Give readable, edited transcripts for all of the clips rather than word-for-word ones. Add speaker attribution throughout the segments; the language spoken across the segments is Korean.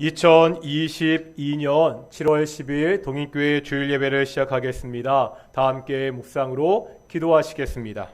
Speaker 1: 2022년 7월 10일 동인교회 주일 예배를 시작하겠습니다. 다 함께 묵상으로 기도하시겠습니다.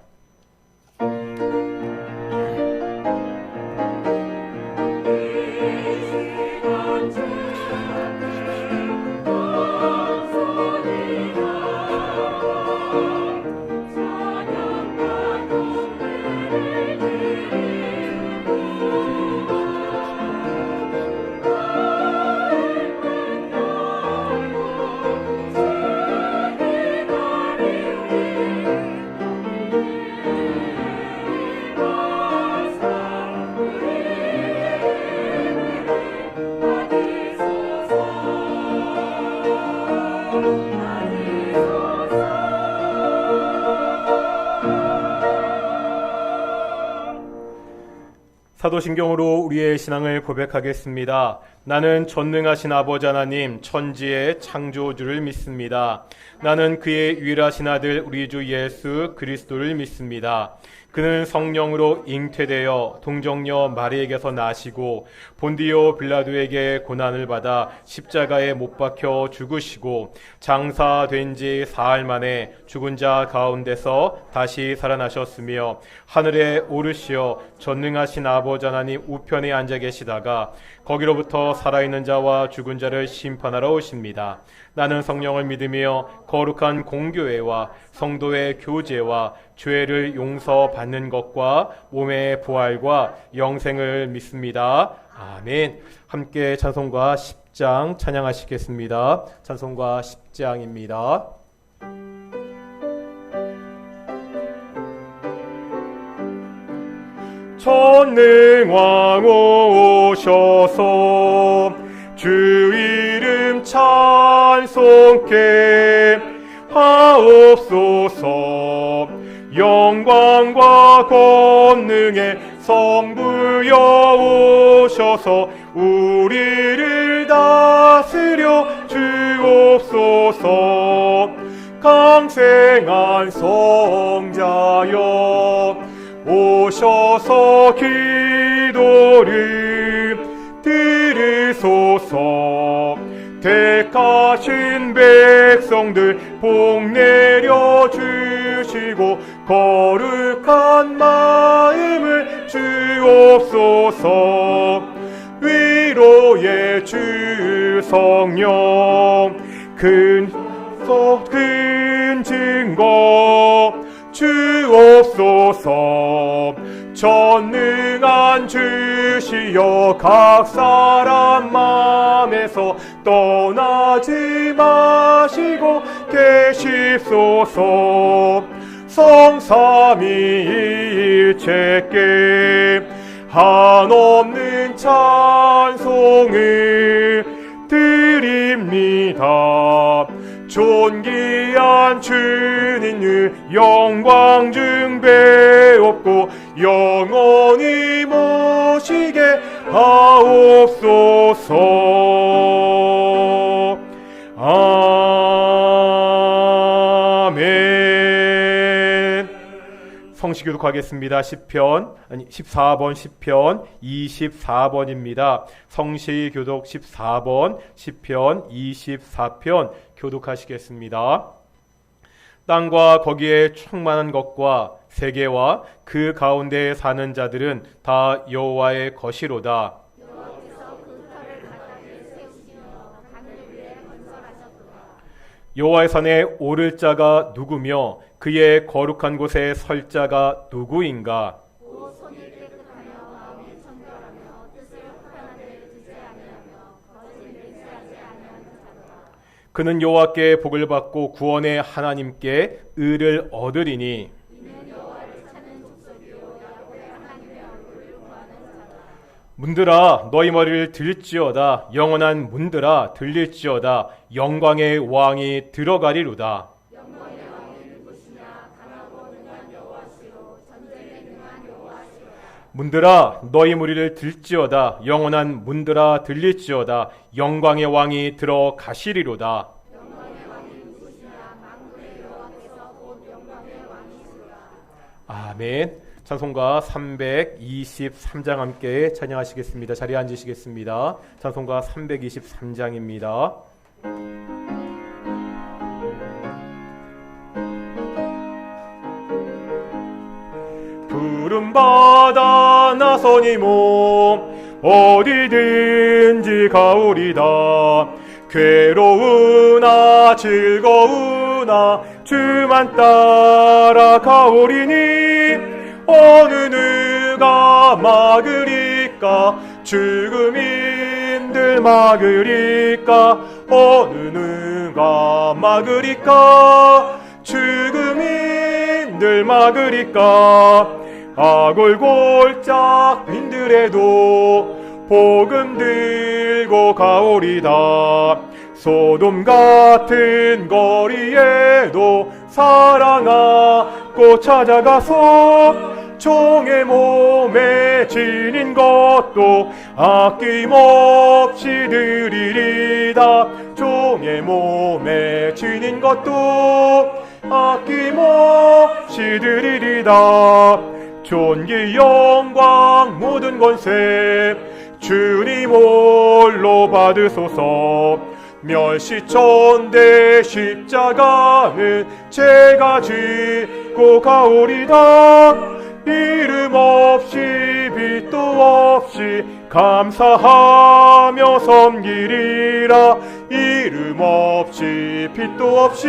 Speaker 1: 사도신경으로 우리의 신앙을 고백하겠습니다. 나는 전능하신 아버지 하나님 천지의 창조주를 믿습니다. 나는 그의 유일하신 아들 우리 주 예수 그리스도를 믿습니다. 그는 성령으로 잉태되어 동정녀 마리에게서 나시고 본디오 빌라도에게 고난을 받아 십자가에 못 박혀 죽으시고 장사된 지 사흘 만에 죽은 자 가운데서 다시 살아나셨으며 하늘에 오르시어 전능하신 아버지 하나님 우편에 앉아 계시다가 거기로부터 살아있는 자와 죽은 자를 심판하러 오십니다. 나는 성령을 믿으며 거룩한 공교회와 성도의 교제와 죄를 용서받는 것과 몸의 부활과 영생을 믿습니다. 아멘. 함께 찬송가 10장 찬양하시겠습니다. 찬송가 10장입니다. 전능왕 오셔서 주 이름 찬송케 하옵소서. 영광과 권능의 성부여 오셔서 우리를 다스려 주옵소서. 강생한 성자여 오셔서 기도를 들으소서. 택하신 백성들 복 내려 주시고 거룩한 마음을 주옵소서. 위로의 주 성령 큰 증거 주옵소서. 전능한 주시여 각 사람 맘에서 떠나지 마시고 계십소서. 성삼위일체께 한없는 찬송을 드립니다. 존귀한 주님을 영광 중배옵고 영원히 모시게 하옵소서. 아멘. 성시교독하겠습니다. 14번 시편 24번입니다. 성시교독 14번 시편 24편 교독하시겠습니다. 땅과 거기에 충만한 것과 세계와 그 가운데 사는 자들은 다 여호와의 것이로다. 여호와의 산에 오를 자가 누구며 그의 거룩한 곳에 설 자가 누구인가?
Speaker 2: 손이 깨끗하며 마음이 청결하며 뜻을 혹한한 데를 두지 아니하며 거짓을 맹세하지 아니하는 자로다.
Speaker 1: 그는 여호와께 복을 받고 구원의 하나님께 의를 얻으리니
Speaker 2: 이는 여호와를 찾는 족속이요 야곱의 하나님의 얼굴을 구하는 자다.
Speaker 1: 문들아 너희 머리를 들지어다. 영원한 문들아 들릴지어다. 영광의 왕이 들어가리로다.
Speaker 2: 영광의 왕이 누구시냐? 강하고 능한 여호와시요 전쟁에 능한 여호와시로다.
Speaker 1: 문들아 너희 무리를 들지어다. 영원한 문들아 들릴지어다. 영광의 왕이 들어가시리로다.
Speaker 2: 영광의 왕이 누구시냐? 만군의 여호와께서 곧 영광의 왕이시로다.
Speaker 1: 아멘. 찬송가 323장 함께 찬양하시겠습니다. 자리에 앉으시겠습니다. 찬송가 323장입니다. 푸른 바다 나서니 몸 어디든지 가오리다. 괴로우나 즐거우나 주만 따라 가오리니 어느 누가 막으리까 죽음인들 막으리까 어느 누가 막으리까 죽음인들 막으리까 아골골짝 빈들에도 복음 들고 가오리다. 소돔 같은 거리에도 사랑하고 찾아가서 종의 몸에 지닌 것도 아낌없이 드리리다. 종의 몸에 지닌 것도 아낌없이 드리리다. 존귀 영광 모든 권세 주님 홀로 받으소서. 멸시천대 십자가는 제가 지고 가오리다. 이름 없이 빛도 없이 감사하며 섬기리라. 이름 없이 빛도 없이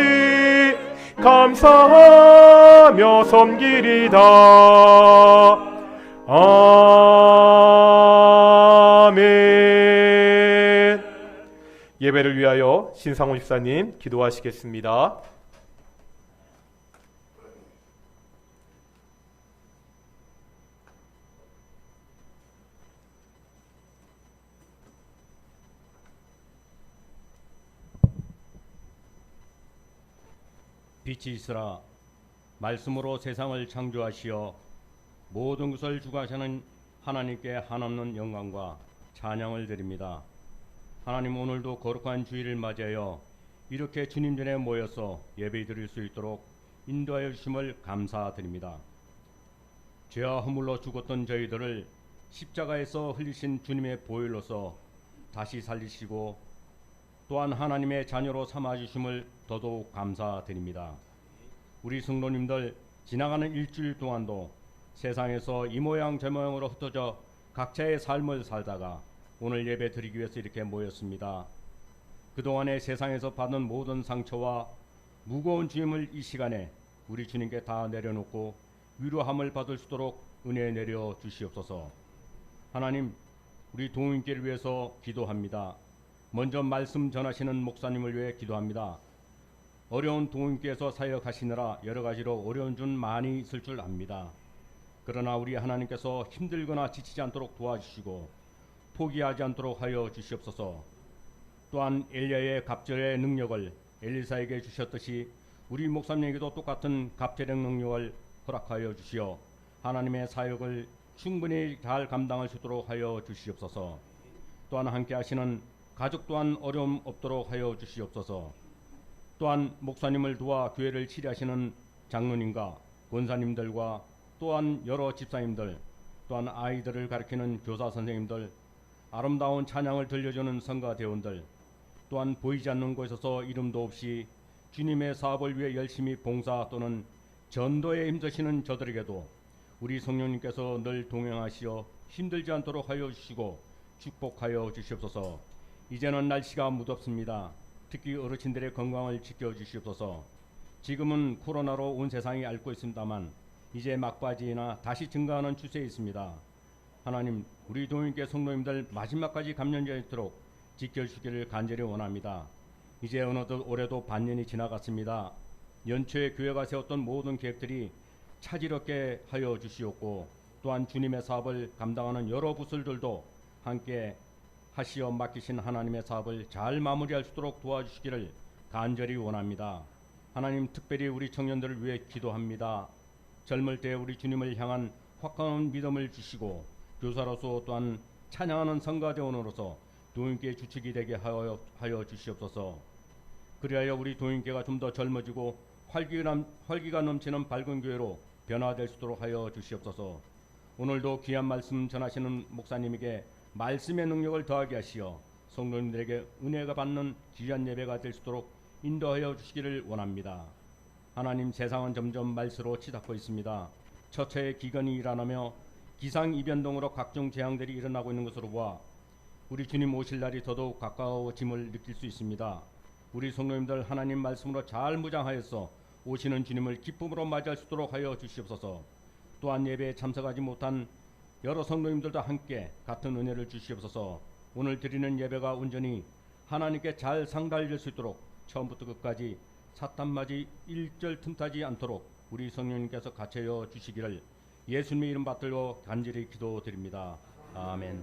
Speaker 1: 감사하며 섬기리다. 아멘. 예배를 위하여 신상호 집사님 기도하시겠습니다.
Speaker 3: 빛이 있으라. 말씀으로 세상을 창조하시어 모든 것을 주관하시는 하나님께 한없는 영광과 찬양을 드립니다. 하나님, 오늘도 거룩한 주일을 맞이하여 이렇게 주님 전에 모여서 예배 드릴 수 있도록 인도하여 주심을 감사드립니다. 죄와 허물로 죽었던 저희들을 십자가에서 흘리신 주님의 보혈로서 다시 살리시고 또한 하나님의 자녀로 삼아주심을 더더욱 감사드립니다. 우리 성도님들 지나가는 일주일 동안도 세상에서 이 모양 저 모양으로 흩어져 각자의 삶을 살다가 오늘 예배 드리기 위해서 이렇게 모였습니다. 그동안에 세상에서 받은 모든 상처와 무거운 주임을 이 시간에 우리 주님께 다 내려놓고 위로함을 받을 수 있도록 은혜 내려 주시옵소서. 하나님, 우리 동인께를 위해서 기도합니다. 먼저 말씀 전하시는 목사님을 위해 기도합니다. 어려운 동인께서 사역하시느라 여러 가지로 어려운 줄 많이 있을 줄 압니다. 그러나 우리 하나님께서 힘들거나 지치지 않도록 도와주시고 포기하지 않도록 하여 주시옵소서. 또한 엘리야의 갑절의 능력을 엘리사에게 주셨듯이 우리 목사님에게도 똑같은 갑절의 능력을 허락하여 주시어 하나님의 사역을 충분히 잘 감당할 수 있도록 하여 주시옵소서. 또한 함께 하시는 가족 또한 어려움 없도록 하여 주시옵소서. 또한 목사님을 도와 교회를 치리하시는 장로님과 권사님들과 또한 여러 집사님들, 또한 아이들을 가르치는 교사 선생님들, 아름다운 찬양을 들려주는 성가대원들, 또한 보이지 않는 곳에서 이름도 없이 주님의 사업을 위해 열심히 봉사 또는 전도에 힘쓰시는 저들에게도 우리 성령님께서 늘 동행하시어 힘들지 않도록 하여 주시고 축복하여 주시옵소서. 이제는 날씨가 무덥습니다. 특히 어르신들의 건강을 지켜주시옵소서. 지금은 코로나로 온 세상이 앓고 있습니다만 이제 막바지나 다시 증가하는 추세에 있습니다. 하나님, 우리 동인께 성도님들 마지막까지 감염되지 않도록 지켜주시기를 간절히 원합니다. 이제 어느덧 올해도 반년이 지나갔습니다. 연초에 교회가 세웠던 모든 계획들이 차질없게 하여 주시옵고 또한 주님의 사업을 감당하는 여러 부설들도 함께 하시어 맡기신 하나님의 사업을 잘 마무리할 수 있도록 도와주시기를 간절히 원합니다. 하나님, 특별히 우리 청년들을 위해 기도합니다. 젊을 때 우리 주님을 향한 확고한 믿음을 주시고 교사로서 또한 찬양하는 성가대원으로서 동인교회 주축이 되게 하여 주시옵소서. 그리하여 우리 동인교회가 좀 더 젊어지고 활기가 넘치는 밝은 교회로 변화될 수 있도록 하여 주시옵소서. 오늘도 귀한 말씀 전하시는 목사님에게 말씀의 능력을 더하게 하시어 성도님들에게 은혜가 받는 귀한 예배가 될 수 있도록 인도하여 주시기를 원합니다. 하나님, 세상은 점점 말세로 치닫고 있습니다. 처처의 기근이 일어나며 기상이변동으로 각종 재앙들이 일어나고 있는 것으로 보아 우리 주님 오실 날이 더더욱 가까워짐을 느낄 수 있습니다. 우리 성도님들 하나님 말씀으로 잘 무장하여서 오시는 주님을 기쁨으로 맞이할 수 있도록 하여 주시옵소서. 또한 예배에 참석하지 못한 여러 성도님들도 함께 같은 은혜를 주시옵소서. 오늘 드리는 예배가 온전히 하나님께 잘 상달될 수 있도록 처음부터 끝까지 사탄맞이 일절 틈타지 않도록 우리 성령님께서 같이하여 주시기를 예수님의 이름 받들고 간절히 기도드립니다. 아멘.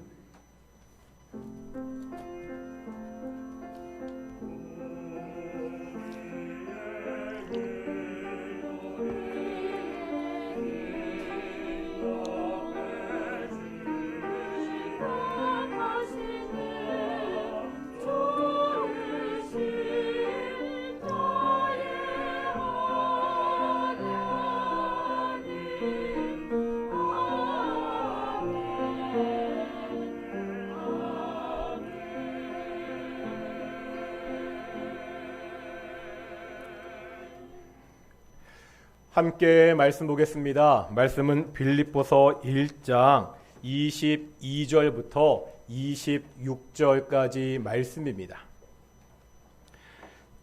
Speaker 1: 함께 말씀 보겠습니다. 말씀은 빌립보서 1장 22절부터 26절까지 말씀입니다.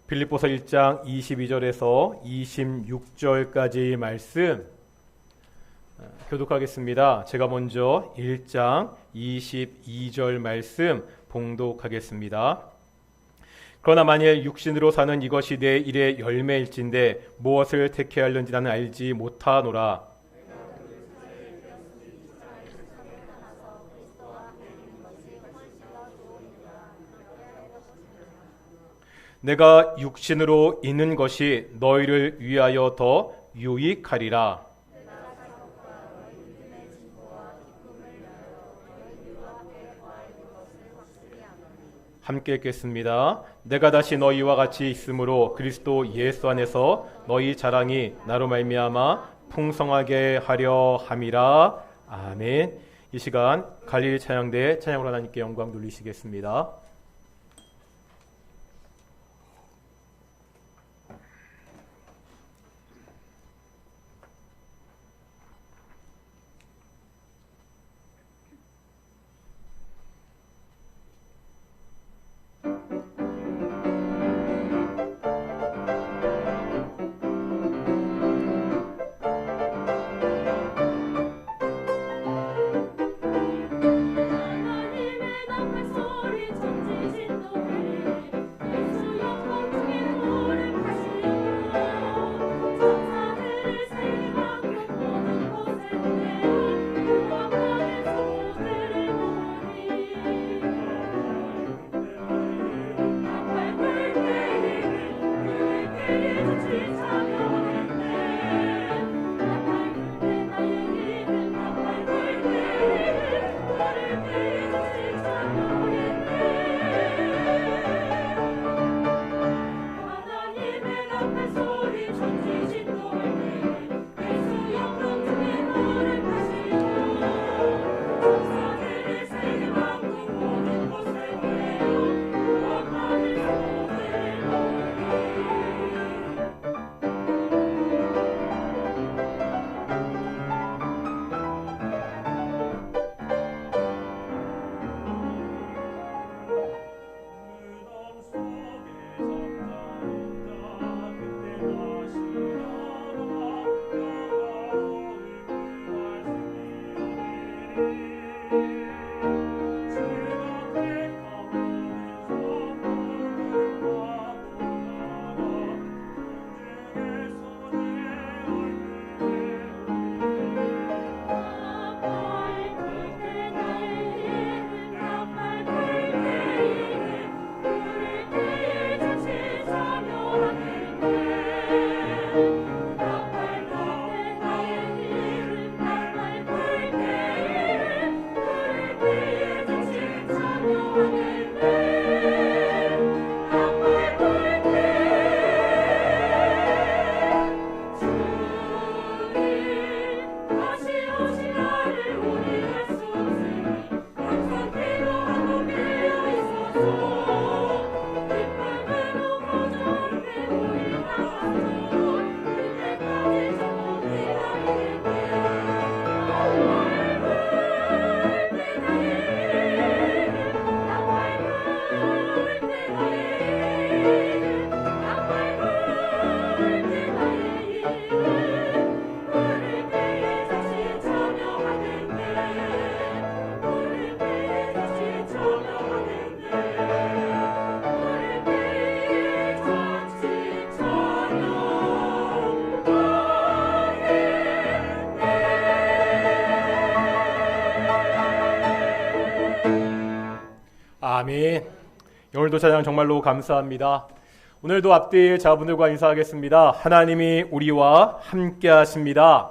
Speaker 1: 빌립보서 1장 22절에서 26절까지 말씀 교독하겠습니다. 제가 먼저 1장 22절 말씀 봉독하겠습니다. 그러나 만일 육신으로 사는 이것이 내 일의 열매일진데 무엇을 택해할는지 나는 알지 못하노라. 내가 육신으로 있는 것이 너희를 위하여 더 유익하리라. 함께 읽겠습니다. 내가 다시 너희와 같이 있으므로 그리스도 예수 안에서 너희 자랑이 나로 말미암아 풍성하게 하려 함이라. 아멘. 이 시간 갈릴리 찬양대 찬양으로 하나님께 영광 돌리시겠습니다.
Speaker 2: 하나님의 나팔 소리
Speaker 1: 아멘. 오늘도 찬양 정말로 감사합니다. 오늘도 앞뒤 자분들과 인사하겠습니다. 하나님이 우리와 함께 하십니다.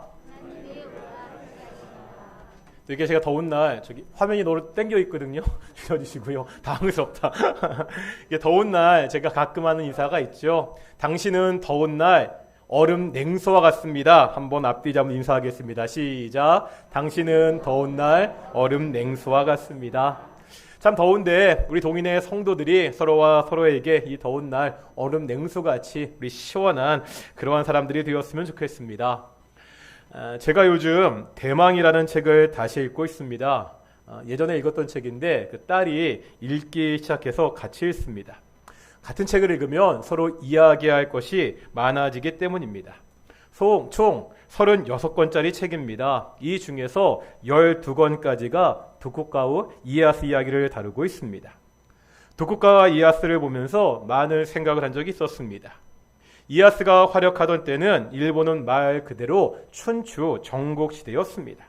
Speaker 1: 이렇게 제가 더운 날 저기 화면이 너무 땡겨 있거든요. 주셔주시고요. 당황스럽다. 이게 더운 날 제가 가끔 하는 인사가 있죠. 당신은 더운 날 얼음 냉수와 같습니다. 한번 앞뒤 잡으면 인사하겠습니다. 시작. 당신은 더운 날 얼음 냉수와 같습니다. 참 더운데 우리 동인의 성도들이 서로와 서로에게 이 더운 날 얼음 냉수같이 우리 시원한 그러한 사람들이 되었으면 좋겠습니다. 제가 요즘 대망이라는 책을 다시 읽고 있습니다. 예전에 읽었던 책인데 그 딸이 읽기 시작해서 같이 읽습니다. 같은 책을 읽으면 서로 이야기할 것이 많아지기 때문입니다. 총 36권짜리 책입니다. 이 중에서 12권까지가 도쿠가와 이에야스 이야기를 다루고 있습니다. 도쿠가와 이에야스를 보면서 많은 생각을 한 적이 있었습니다. 이에야스가 활약하던 때는 일본은 말 그대로 춘추 정복 시대였습니다.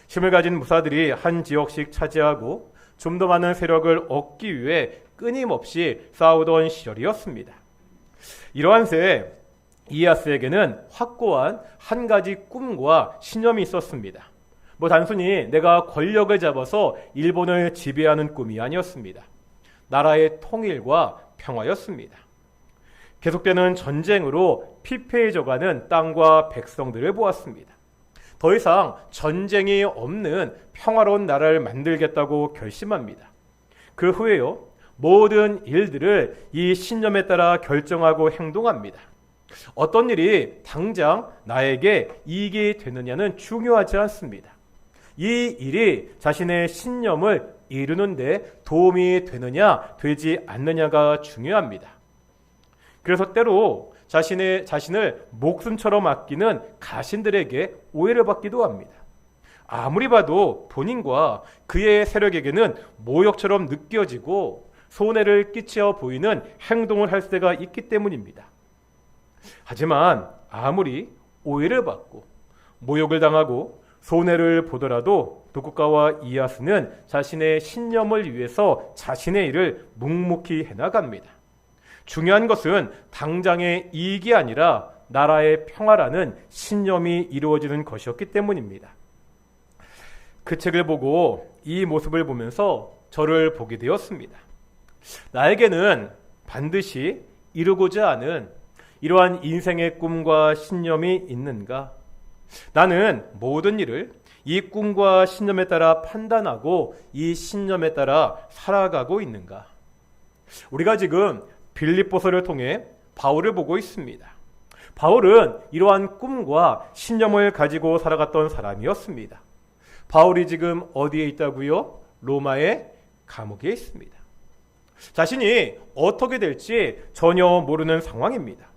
Speaker 1: 힘을 가진 무사들이 한 지역씩 차지하고 좀 더 많은 세력을 얻기 위해 끊임없이 싸우던 시절이었습니다. 이러한 새 이에야스에게는 확고한 한 가지 꿈과 신념이 있었습니다. 단순히 내가 권력을 잡아서 일본을 지배하는 꿈이 아니었습니다. 나라의 통일과 평화였습니다. 계속되는 전쟁으로 피폐해져가는 땅과 백성들을 보았습니다. 더 이상 전쟁이 없는 평화로운 나라를 만들겠다고 결심합니다. 그 후에요, 모든 일들을 이 신념에 따라 결정하고 행동합니다. 어떤 일이 당장 나에게 이익이 되느냐는 중요하지 않습니다. 이 일이 자신의 신념을 이루는데 도움이 되느냐 되지 않느냐가 중요합니다. 그래서 때로 자신을 목숨처럼 아끼는 가신들에게 오해를 받기도 합니다. 아무리 봐도 본인과 그의 세력에게는 모욕처럼 느껴지고 손해를 끼쳐 보이는 행동을 할 때가 있기 때문입니다. 하지만 아무리 오해를 받고 모욕을 당하고 손해를 보더라도 도쿠가와 이에야스는 자신의 신념을 위해서 자신의 일을 묵묵히 해나갑니다. 중요한 것은 당장의 이익이 아니라 나라의 평화라는 신념이 이루어지는 것이었기 때문입니다. 그 책을 보고 이 모습을 보면서 저를 보게 되었습니다. 나에게는 반드시 이루고자 하는 이러한 인생의 꿈과 신념이 있는가? 나는 모든 일을 이 꿈과 신념에 따라 판단하고 이 신념에 따라 살아가고 있는가? 우리가 지금 빌립보서를 통해 바울을 보고 있습니다. 바울은 이러한 꿈과 신념을 가지고 살아갔던 사람이었습니다. 바울이 지금 어디에 있다고요? 로마의 감옥에 있습니다. 자신이 어떻게 될지 전혀 모르는 상황입니다.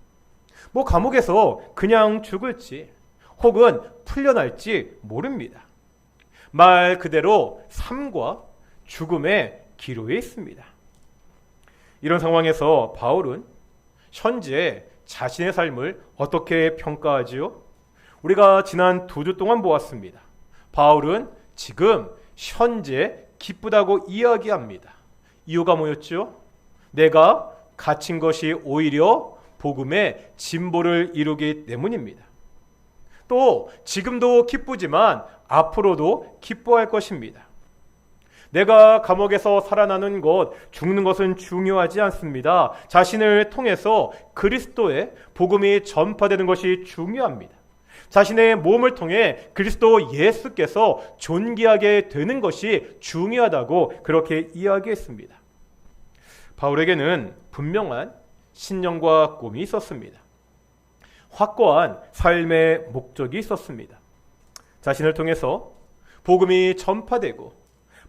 Speaker 1: 감옥에서 그냥 죽을지 혹은 풀려날지 모릅니다. 말 그대로 삶과 죽음의 기로에 있습니다. 이런 상황에서 바울은 현재 자신의 삶을 어떻게 평가하지요? 우리가 지난 2주 동안 보았습니다. 바울은 지금 현재 기쁘다고 이야기합니다. 이유가 뭐였죠? 내가 갇힌 것이 오히려 복음의 진보를 이루기 때문입니다. 또 지금도 기쁘지만 앞으로도 기뻐할 것입니다. 내가 감옥에서 살아나는 것, 죽는 것은 중요하지 않습니다. 자신을 통해서 그리스도의 복음이 전파되는 것이 중요합니다. 자신의 몸을 통해 그리스도 예수께서 존귀하게 되는 것이 중요하다고 그렇게 이야기했습니다. 바울에게는 분명한 신념과 꿈이 있었습니다. 확고한 삶의 목적이 있었습니다. 자신을 통해서 복음이 전파되고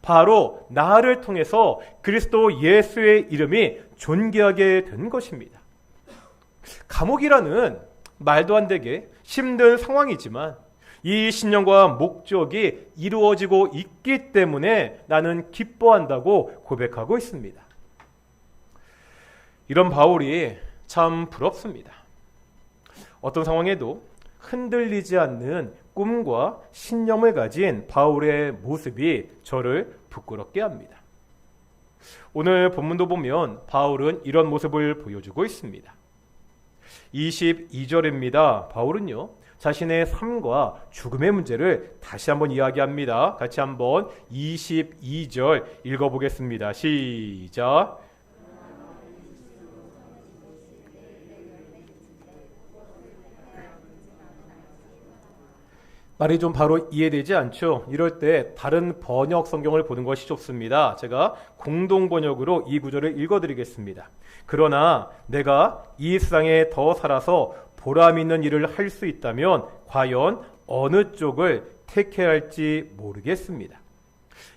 Speaker 1: 바로 나를 통해서 그리스도 예수의 이름이 존귀하게 된 것입니다. 감옥이라는 말도 안 되게 힘든 상황이지만 이 신념과 목적이 이루어지고 있기 때문에 나는 기뻐한다고 고백하고 있습니다. 이런 바울이 참 부럽습니다. 어떤 상황에도 흔들리지 않는 꿈과 신념을 가진 바울의 모습이 저를 부끄럽게 합니다. 오늘 본문도 보면 바울은 이런 모습을 보여주고 있습니다. 22절입니다. 바울은요, 자신의 삶과 죽음의 문제를 다시 한번 이야기합니다. 같이 한번 22절 읽어보겠습니다. 시작. 말이 좀 바로 이해되지 않죠? 이럴 때 다른 번역 성경을 보는 것이 좋습니다. 제가 공동 번역으로 이 구절을 읽어드리겠습니다. 그러나 내가 이 세상에 더 살아서 보람 있는 일을 할 수 있다면 과연 어느 쪽을 택해야 할지 모르겠습니다.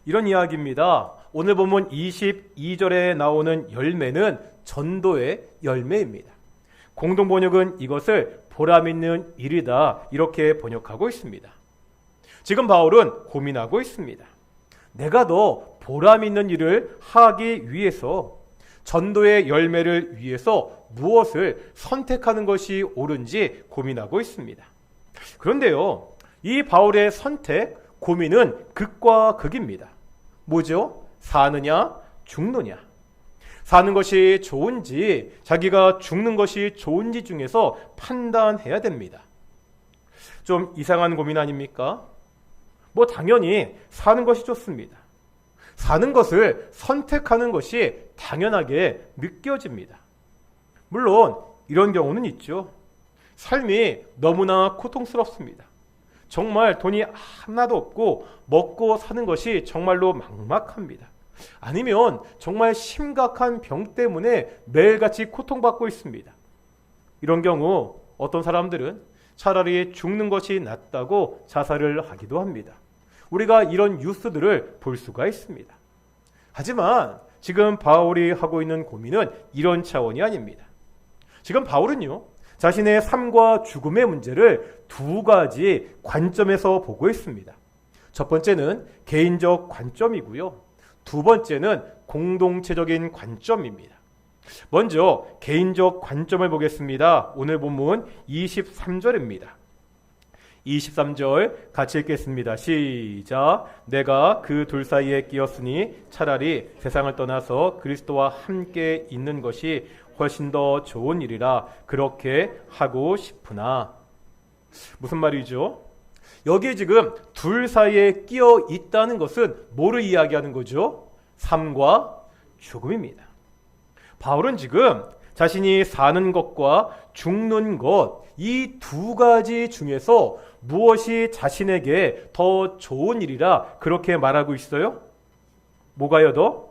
Speaker 1: 이런 이야기입니다. 오늘 보면 22절에 나오는 열매는 전도의 열매입니다. 공동 번역은 이것을 보람 있는 일이다 이렇게 번역하고 있습니다. 지금 바울은 고민하고 있습니다. 내가 더 보람 있는 일을 하기 위해서 전도의 열매를 위해서 무엇을 선택하는 것이 옳은지 고민하고 있습니다. 그런데요, 이 바울의 선택, 고민은 극과 극입니다. 뭐죠? 사느냐, 죽느냐. 사는 것이 좋은지 자기가 죽는 것이 좋은지 중에서 판단해야 됩니다. 좀 이상한 고민 아닙니까? 뭐 당연히 사는 것이 좋습니다. 사는 것을 선택하는 것이 당연하게 느껴집니다. 물론 이런 경우는 있죠. 삶이 너무나 고통스럽습니다. 정말 돈이 하나도 없고 먹고 사는 것이 정말로 막막합니다. 아니면 정말 심각한 병 때문에 매일같이 고통받고 있습니다. 이런 경우 어떤 사람들은 차라리 죽는 것이 낫다고 자살을 하기도 합니다. 우리가 이런 뉴스들을 볼 수가 있습니다. 하지만 지금 바울이 하고 있는 고민은 이런 차원이 아닙니다. 지금 바울은요, 자신의 삶과 죽음의 문제를 두 가지 관점에서 보고 있습니다. 첫 번째는 개인적 관점이고요. 두 번째는 공동체적인 관점입니다. 먼저 개인적 관점을 보겠습니다. 오늘 본문 23절입니다. 23절 같이 읽겠습니다. 시작. 내가 그 둘 사이에 끼었으니 차라리 세상을 떠나서 그리스도와 함께 있는 것이 훨씬 더 좋은 일이라 그렇게 하고 싶으나. 무슨 말이죠? 여기에 지금 둘 사이에 끼어 있다는 것은 뭐를 이야기하는 거죠? 삶과 죽음입니다. 바울은 지금 자신이 사는 것과 죽는 것, 이 두 가지 중에서 무엇이 자신에게 더 좋은 일이라 그렇게 말하고 있어요? 뭐가요 더?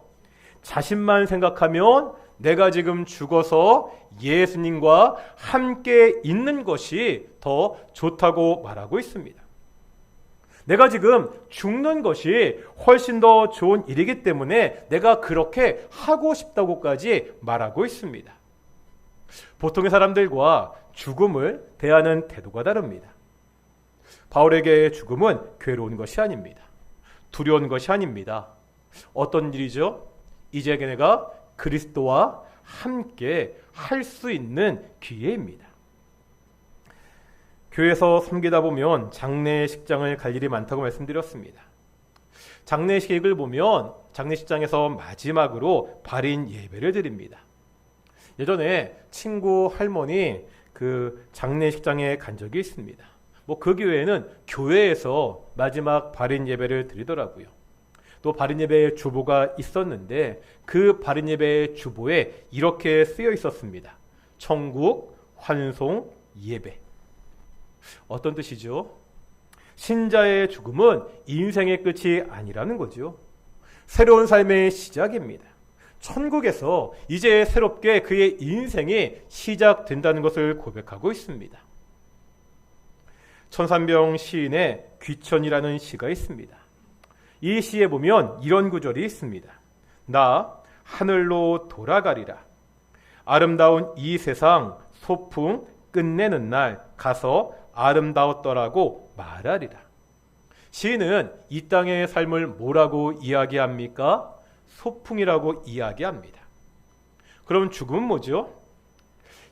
Speaker 1: 자신만 생각하면 내가 지금 죽어서 예수님과 함께 있는 것이 더 좋다고 말하고 있습니다. 내가 지금 죽는 것이 훨씬 더 좋은 일이기 때문에 내가 그렇게 하고 싶다고까지 말하고 있습니다. 보통의 사람들과 죽음을 대하는 태도가 다릅니다. 바울에게 죽음은 괴로운 것이 아닙니다. 두려운 것이 아닙니다. 어떤 일이죠? 이제 내가 그리스도와 함께 할 수 있는 기회입니다. 교회에서 섬기다 보면 장례식장을 갈 일이 많다고 말씀드렸습니다. 장례식을 보면 장례식장에서 마지막으로 발인 예배를 드립니다. 예전에 친구 할머니 그 장례식장에 간 적이 있습니다. 그 교회에는 교회에서 마지막 발인 예배를 드리더라고요. 또 발인 예배의 주보가 있었는데 그 발인 예배의 주보에 이렇게 쓰여 있었습니다. 천국 환송 예배. 어떤 뜻이죠? 신자의 죽음은 인생의 끝이 아니라는 거죠. 새로운 삶의 시작입니다. 천국에서 이제 새롭게 그의 인생이 시작된다는 것을 고백하고 있습니다. 천산병 시인의 귀천이라는 시가 있습니다. 이 시에 보면 이런 구절이 있습니다. 나 하늘로 돌아가리라. 아름다운 이 세상 소풍 끝내는 날 가서 아름다웠더라고 말하리라. 시인은 이 땅의 삶을 뭐라고 이야기합니까? 소풍이라고 이야기합니다. 그럼 죽음은 뭐죠?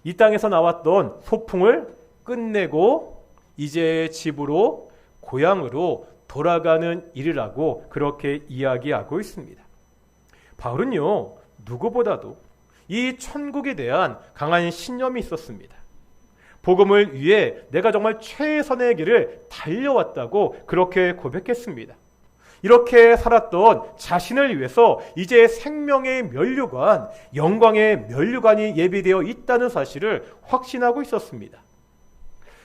Speaker 1: 이 땅에서 나왔던 소풍을 끝내고 이제 집으로 고향으로 돌아가는 일이라고 그렇게 이야기하고 있습니다. 바울은요, 누구보다도 이 천국에 대한 강한 신념이 있었습니다. 복음을 위해 내가 정말 최선의 길을 달려왔다고 그렇게 고백했습니다. 이렇게 살았던 자신을 위해서 이제 생명의 면류관, 영광의 면류관이 예비되어 있다는 사실을 확신하고 있었습니다.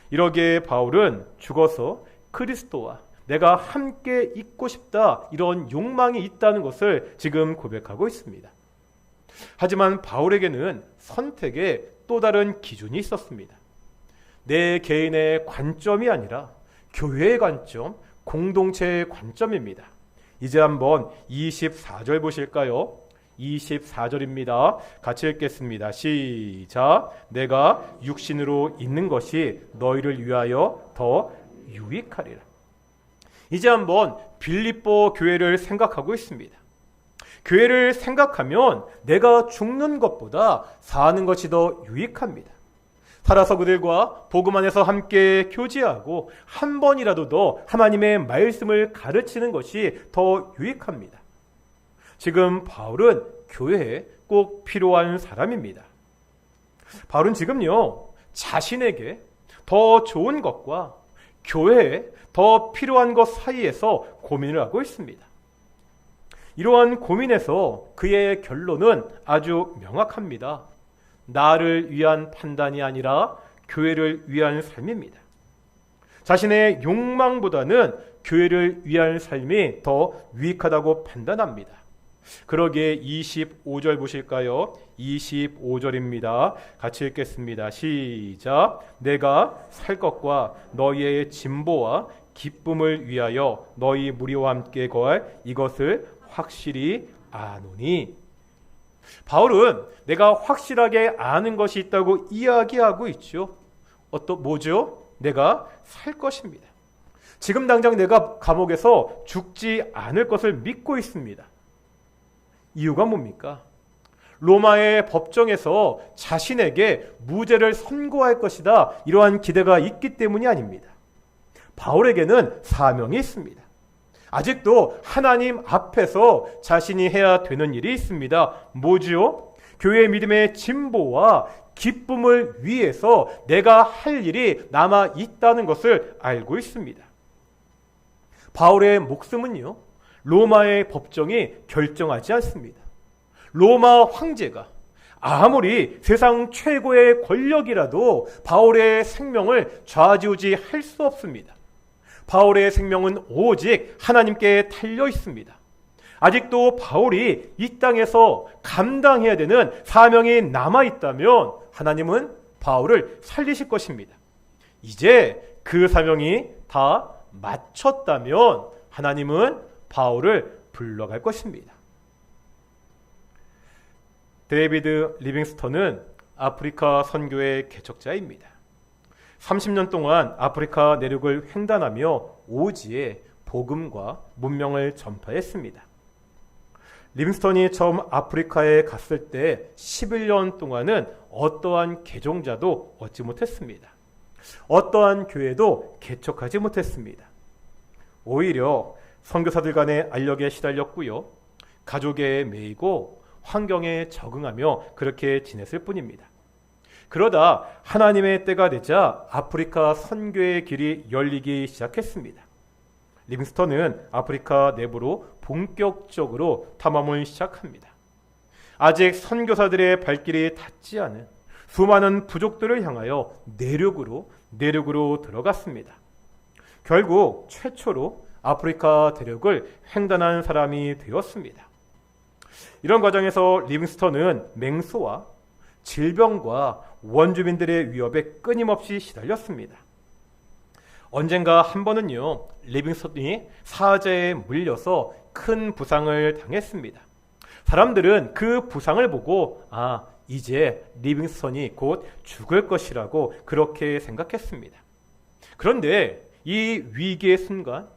Speaker 1: 이러기에 바울은 죽어서 그리스도와 내가 함께 있고 싶다, 이런 욕망이 있다는 것을 지금 고백하고 있습니다. 하지만 바울에게는 선택의 또 다른 기준이 있었습니다. 내 개인의 관점이 아니라 교회의 관점, 공동체의 관점입니다. 이제 한번 24절 보실까요? 24절입니다. 같이 읽겠습니다. 시작. 내가 육신으로 있는 것이 너희를 위하여 더 유익하리라. 이제 한번 빌립보 교회를 생각하고 있습니다. 교회를 생각하면 내가 죽는 것보다 사는 것이 더 유익합니다. 살아서 그들과 복음 안에서 함께 교제하고 한 번이라도 더 하나님의 말씀을 가르치는 것이 더 유익합니다. 지금 바울은 교회에 꼭 필요한 사람입니다. 바울은 지금요, 자신에게 더 좋은 것과 교회에 더 필요한 것 사이에서 고민을 하고 있습니다. 이러한 고민에서 그의 결론은 아주 명확합니다. 나를 위한 판단이 아니라 교회를 위한 삶입니다. 자신의 욕망보다는 교회를 위한 삶이 더 유익하다고 판단합니다. 그러기에 25절 보실까요? 25절입니다. 같이 읽겠습니다. 시작. 내가 살 것과 너희의 진보와 기쁨을 위하여 너희 무리와 함께 거할 이것을 확실히 아노니. 바울은 내가 확실하게 아는 것이 있다고 이야기하고 있죠. 뭐죠? 내가 살 것입니다. 지금 당장 내가 감옥에서 죽지 않을 것을 믿고 있습니다. 이유가 뭡니까? 로마의 법정에서 자신에게 무죄를 선고할 것이다, 이러한 기대가 있기 때문이 아닙니다. 바울에게는 사명이 있습니다. 아직도 하나님 앞에서 자신이 해야 되는 일이 있습니다. 뭐지요? 교회의 믿음의 진보와 기쁨을 위해서 내가 할 일이 남아 있다는 것을 알고 있습니다. 바울의 목숨은요, 로마의 법정이 결정하지 않습니다. 로마 황제가 아무리 세상 최고의 권력이라도 바울의 생명을 좌지우지할 수 없습니다. 바울의 생명은 오직 하나님께 달려 있습니다. 아직도 바울이 이 땅에서 감당해야 되는 사명이 남아있다면 하나님은 바울을 살리실 것입니다. 이제 그 사명이 다 마쳤다면 하나님은 바울을 불러갈 것입니다. 데이비드 리빙스턴은 아프리카 선교의 개척자입니다. 30년 동안 아프리카 내륙을 횡단하며 오지에 복음과 문명을 전파했습니다. 리빙스턴이 처음 아프리카에 갔을 때 11년 동안은 어떠한 개종자도 얻지 못했습니다. 어떠한 교회도 개척하지 못했습니다. 오히려 선교사들 간의 알력에 시달렸고요, 가족에 매이고 환경에 적응하며 그렇게 지냈을 뿐입니다. 그러다 하나님의 때가 되자 아프리카 선교의 길이 열리기 시작했습니다. 리빙스턴은 아프리카 내부로 본격적으로 탐험을 시작합니다. 아직 선교사들의 발길이 닿지 않은 수많은 부족들을 향하여 내륙으로 들어갔습니다. 결국 최초로 아프리카 대륙을 횡단한 사람이 되었습니다. 이런 과정에서 리빙스턴은 맹수와 질병과 원주민들의 위협에 끊임없이 시달렸습니다. 언젠가 한 번은요, 리빙스턴이 사자에 물려서 큰 부상을 당했습니다. 사람들은 그 부상을 보고 이제 리빙스턴이 곧 죽을 것이라고 그렇게 생각했습니다. 그런데 이 위기의 순간,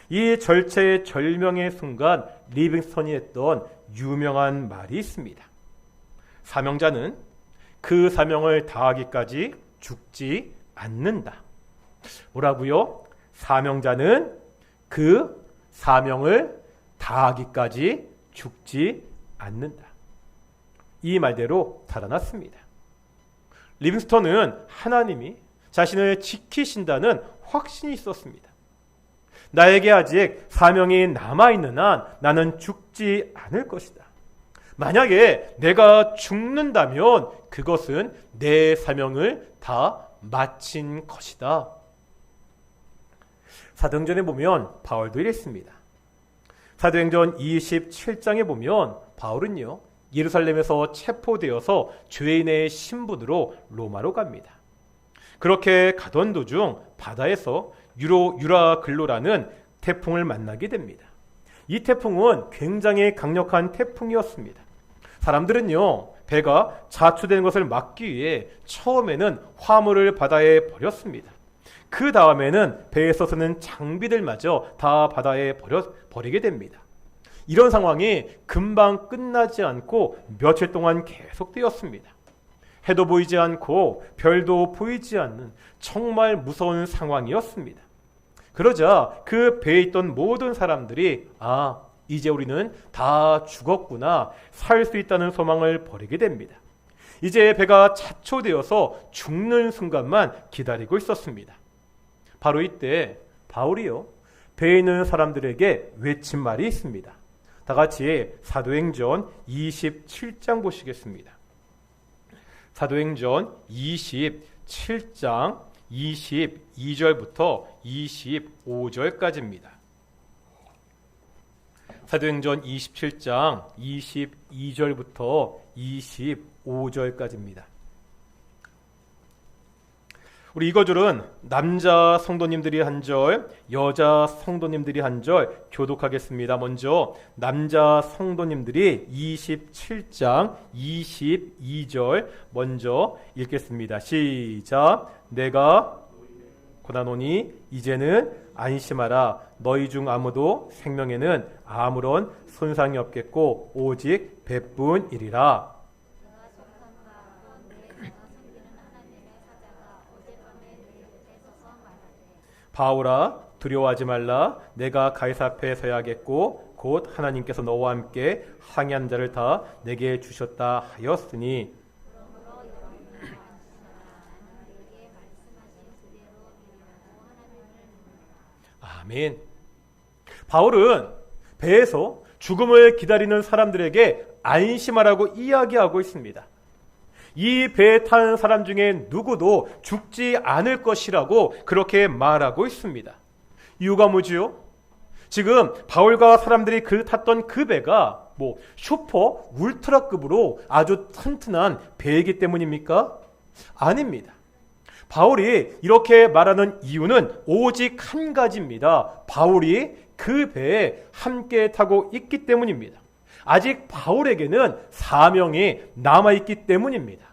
Speaker 1: 이 절체절명의 순간 리빙스턴이 했던 유명한 말이 있습니다. 사명자는 그 사명을 다하기까지 죽지 않는다. 뭐라고요? 사명자는 그 사명을 다하기까지 죽지 않는다. 이 말대로 달아났습니다. 리빙스턴은 하나님이 자신을 지키신다는 확신이 있었습니다. 나에게 아직 사명이 남아있는 한 나는 죽지 않을 것이다. 만약에 내가 죽는다면 그것은 내 사명을 다 마친 것이다. 사도행전에 보면 바울도 이랬습니다. 사도행전 27장에 보면 바울은요, 예루살렘에서 체포되어서 죄인의 신분으로 로마로 갑니다. 그렇게 가던 도중 바다에서 유라글로라는 태풍을 만나게 됩니다. 이 태풍은 굉장히 강력한 태풍이었습니다. 사람들은요, 배가 자초되는 것을 막기 위해 처음에는 화물을 바다에 버렸습니다. 그 다음에는 배에서 쓰는 장비들마저 다 바다에 버리게 됩니다. 이런 상황이 금방 끝나지 않고 며칠 동안 계속되었습니다. 해도 보이지 않고 별도 보이지 않는 정말 무서운 상황이었습니다. 그러자 그 배에 있던 모든 사람들이 이제 우리는 다 죽었구나, 살 수 있다는 소망을 버리게 됩니다. 이제 배가 자초되어서 죽는 순간만 기다리고 있었습니다. 바로 이때 바울이요, 배에 있는 사람들에게 외친 말이 있습니다. 다 같이 사도행전 27장 보시겠습니다. 사도행전 27장 22절부터 25절까지입니다. 사도행전 27장 22절부터 25절까지입니다. 우리 이거줄은 남자 성도님들이 한 절, 여자 성도님들이 한 절 교독하겠습니다. 먼저 남자 성도님들이 27장 22절 먼저 읽겠습니다. 시작. 내가 고난오니 이제는 안심하라. 너희 중 아무도 생명에는 아무런 손상이 없겠고 오직 배뿐이리라. 바울아, 두려워하지 말라. 내가 가이사 앞에 서야겠고 곧 하나님께서 너와 함께 항해한 자를 다 내게 주셨다 하였으니. 아멘. 바울은 배에서 죽음을 기다리는 사람들에게 안심하라고 이야기하고 있습니다. 이 배에 타는 사람 중에 누구도 죽지 않을 것이라고 그렇게 말하고 있습니다. 이유가 뭐지요? 지금 바울과 사람들이 탔던 그 배가 슈퍼 울트라급으로 아주 튼튼한 배이기 때문입니까? 아닙니다. 바울이 이렇게 말하는 이유는 오직 한 가지입니다. 바울이 그 배에 함께 타고 있기 때문입니다. 아직 바울에게는 사명이 남아있기 때문입니다.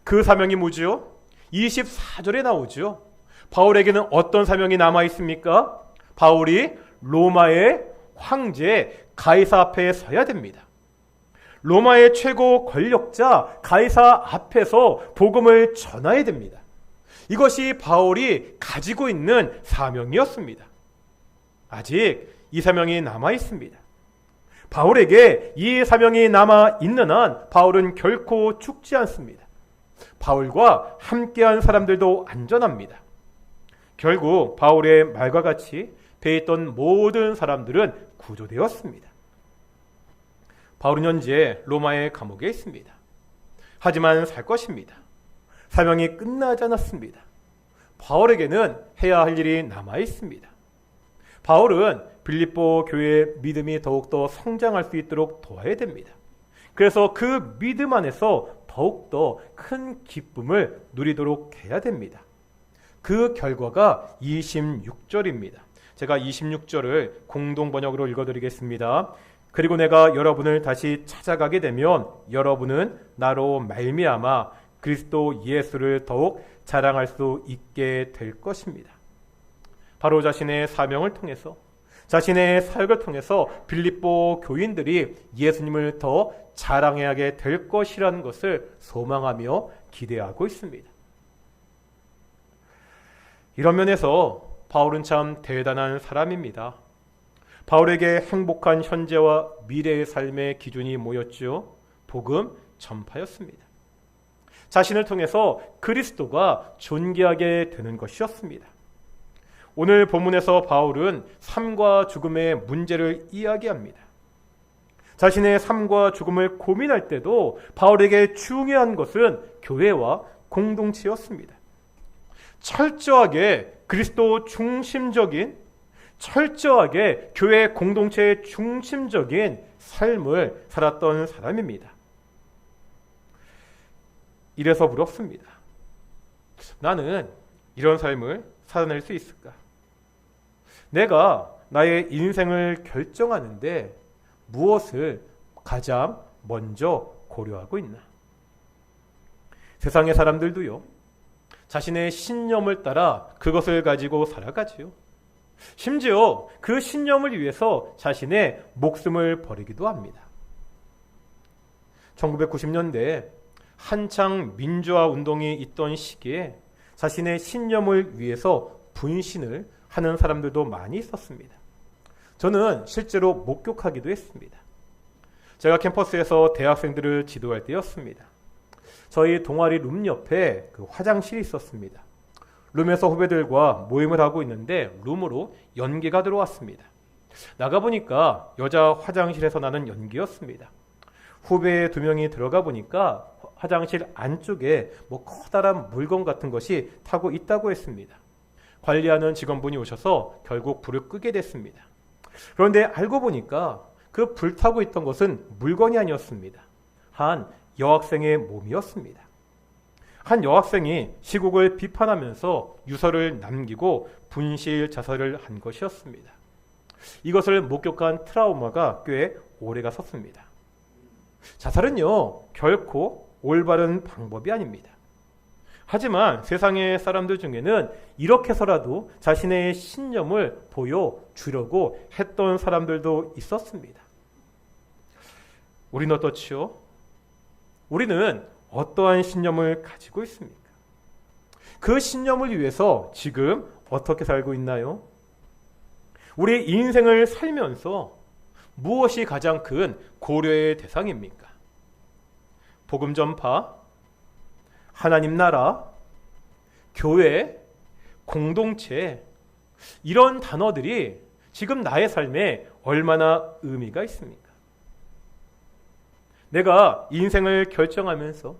Speaker 1: 그 사명이 뭐지요? 24절에 나오죠. 바울에게는 어떤 사명이 남아있습니까? 바울이 로마의 황제 가이사 앞에 서야 됩니다. 로마의 최고 권력자 가이사 앞에서 복음을 전해야 됩니다. 이것이 바울이 가지고 있는 사명이었습니다. 아직 이 사명이 남아있습니다. 바울에게 이 사명이 남아있는 한 바울은 결코 죽지 않습니다. 바울과 함께한 사람들도 안전합니다. 결국 바울의 말과 같이 배에 있던 모든 사람들은 구조되었습니다. 바울은 현재 로마의 감옥에 있습니다. 하지만 살 것입니다. 사명이 끝나지 않았습니다. 바울에게는 해야 할 일이 남아있습니다. 바울은 빌립보 교회의 믿음이 더욱더 성장할 수 있도록 도와야 됩니다. 그래서 그 믿음 안에서 더욱더 큰 기쁨을 누리도록 해야 됩니다. 그 결과가 26절입니다. 제가 26절을 공동 번역으로 읽어드리겠습니다. 그리고 내가 여러분을 다시 찾아가게 되면 여러분은 나로 말미암아 그리스도 예수를 더욱 자랑할 수 있게 될 것입니다. 바로 자신의 사명을 통해서, 자신의 사역을 통해서 빌립보 교인들이 예수님을 더 자랑하게 될 것이라는 것을 소망하며 기대하고 있습니다. 이런 면에서 바울은 참 대단한 사람입니다. 바울에게 행복한 현재와 미래의 삶의 기준이 뭐였죠? 복음 전파였습니다. 자신을 통해서 그리스도가 존귀하게 되는 것이었습니다. 오늘 본문에서 바울은 삶과 죽음의 문제를 이야기합니다. 자신의 삶과 죽음을 고민할 때도 바울에게 중요한 것은 교회와 공동체였습니다. 철저하게 그리스도 중심적인, 철저하게 교회 공동체의 중심적인 삶을 살았던 사람입니다. 이래서 부럽습니다. 나는 이런 삶을 살아낼 수 있을까? 내가 나의 인생을 결정하는데 무엇을 가장 먼저 고려하고 있나? 세상의 사람들도요, 자신의 신념을 따라 그것을 가지고 살아가지요. 심지어 그 신념을 위해서 자신의 목숨을 버리기도 합니다. 1990년대에 한창 민주화 운동이 있던 시기에 자신의 신념을 위해서 분신을 하는 사람들도 많이 있었습니다. 저는 실제로 목격하기도 했습니다. 제가 캠퍼스에서 대학생들을 지도할 때였습니다. 저희 동아리 룸 옆에 그 화장실이 있었습니다. 룸에서 후배들과 모임을 하고 있는데 룸으로 연기가 들어왔습니다. 나가보니까 여자 화장실에서 나는 연기였습니다. 후배 2명이 들어가 보니까 화장실 안쪽에 커다란 물건 같은 것이 타고 있다고 했습니다. 관리하는 직원분이 오셔서 결국 불을 끄게 됐습니다. 그런데 알고 보니까 그 불타고 있던 것은 물건이 아니었습니다. 한 여학생의 몸이었습니다. 한 여학생이 시국을 비판하면서 유서를 남기고 분실 자살을 한 것이었습니다. 이것을 목격한 트라우마가 꽤 오래가 섰습니다. 자살은요, 결코 올바른 방법이 아닙니다. 하지만 세상의 사람들 중에는 이렇게 해서라도 자신의 신념을 보여주려고 했던 사람들도 있었습니다. 우리는 어떻지요? 우리는 어떠한 신념을 가지고 있습니까? 그 신념을 위해서 지금 어떻게 살고 있나요? 우리 인생을 살면서 무엇이 가장 큰 고려의 대상입니까? 복음 전파, 하나님 나라, 교회, 공동체, 이런 단어들이 지금 나의 삶에 얼마나 의미가 있습니까? 내가 인생을 결정하면서,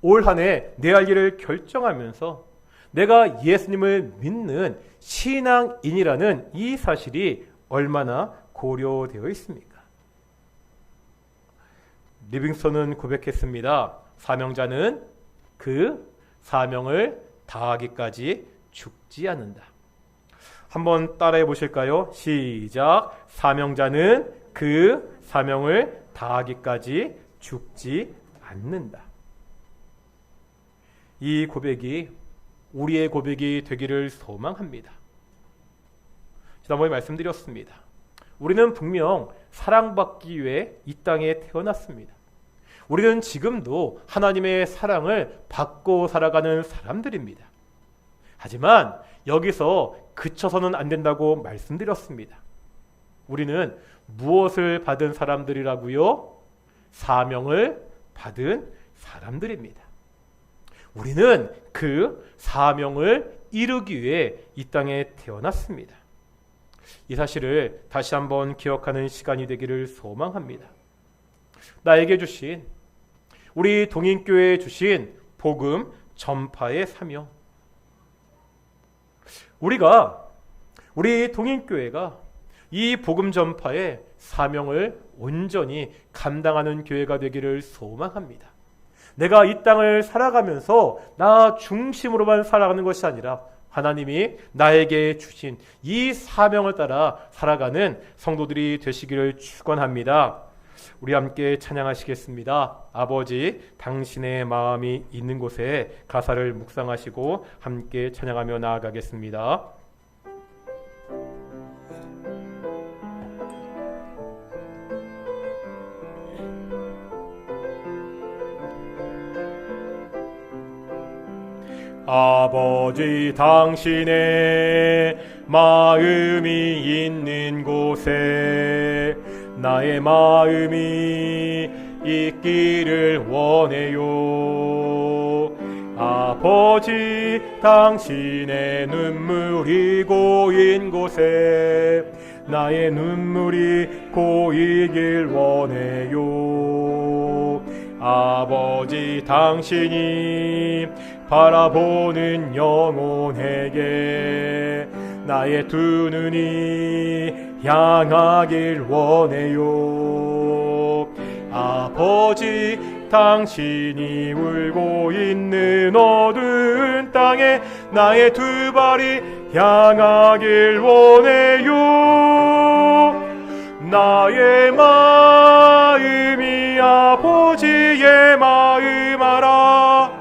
Speaker 1: 올 한 해 내 할 일을 결정하면서 내가 예수님을 믿는 신앙인이라는 이 사실이 얼마나 고려되어 있습니까? 리빙스턴은 고백했습니다. 사명자는 그 사명을 다하기까지 죽지 않는다. 한번 따라해 보실까요? 시작. 사명자는 그 사명을 다하기까지 죽지 않는다. 이 고백이 우리의 고백이 되기를 소망합니다. 지난번에 말씀드렸습니다. 우리는 분명 사랑받기 위해 이 땅에 태어났습니다. 우리는 지금도 하나님의 사랑을 받고 살아가는 사람들입니다. 하지만 여기서 그쳐서는 안 된다고 말씀드렸습니다. 우리는 무엇을 받은 사람들이라고요? 사명을 받은 사람들입니다. 우리는 그 사명을 이루기 위해 이 땅에 태어났습니다. 이 사실을 다시 한번 기억하는 시간이 되기를 소망합니다. 나에게 주신, 우리 동인교회에 주신 복음 전파의 사명, 우리 동인교회가 이 복음 전파의 사명을 온전히 감당하는 교회가 되기를 소망합니다. 내가 이 땅을 살아가면서 나 중심으로만 살아가는 것이 아니라 하나님이 나에게 주신 이 사명을 따라 살아가는 성도들이 되시기를 축원합니다. 우리 함께 찬양하시겠습니다. 아버지, 당신의 마음이 있는 곳에 가사를 묵상하시고 함께 찬양하며 나아가겠습니다. 아버지, 당신의 마음이 있는 곳에 나의 마음이 있기를 원해요. 아버지, 당신의 눈물이 고인 곳에 나의 눈물이 고이길 원해요. 아버지, 당신이 바라보는 영혼에게 나의 두 눈이 향하길 원해요. 아버지, 당신이 울고 있는 어두운 땅에 나의 두 발이 향하길 원해요. 나의 마음이 아버지의 마음 알아.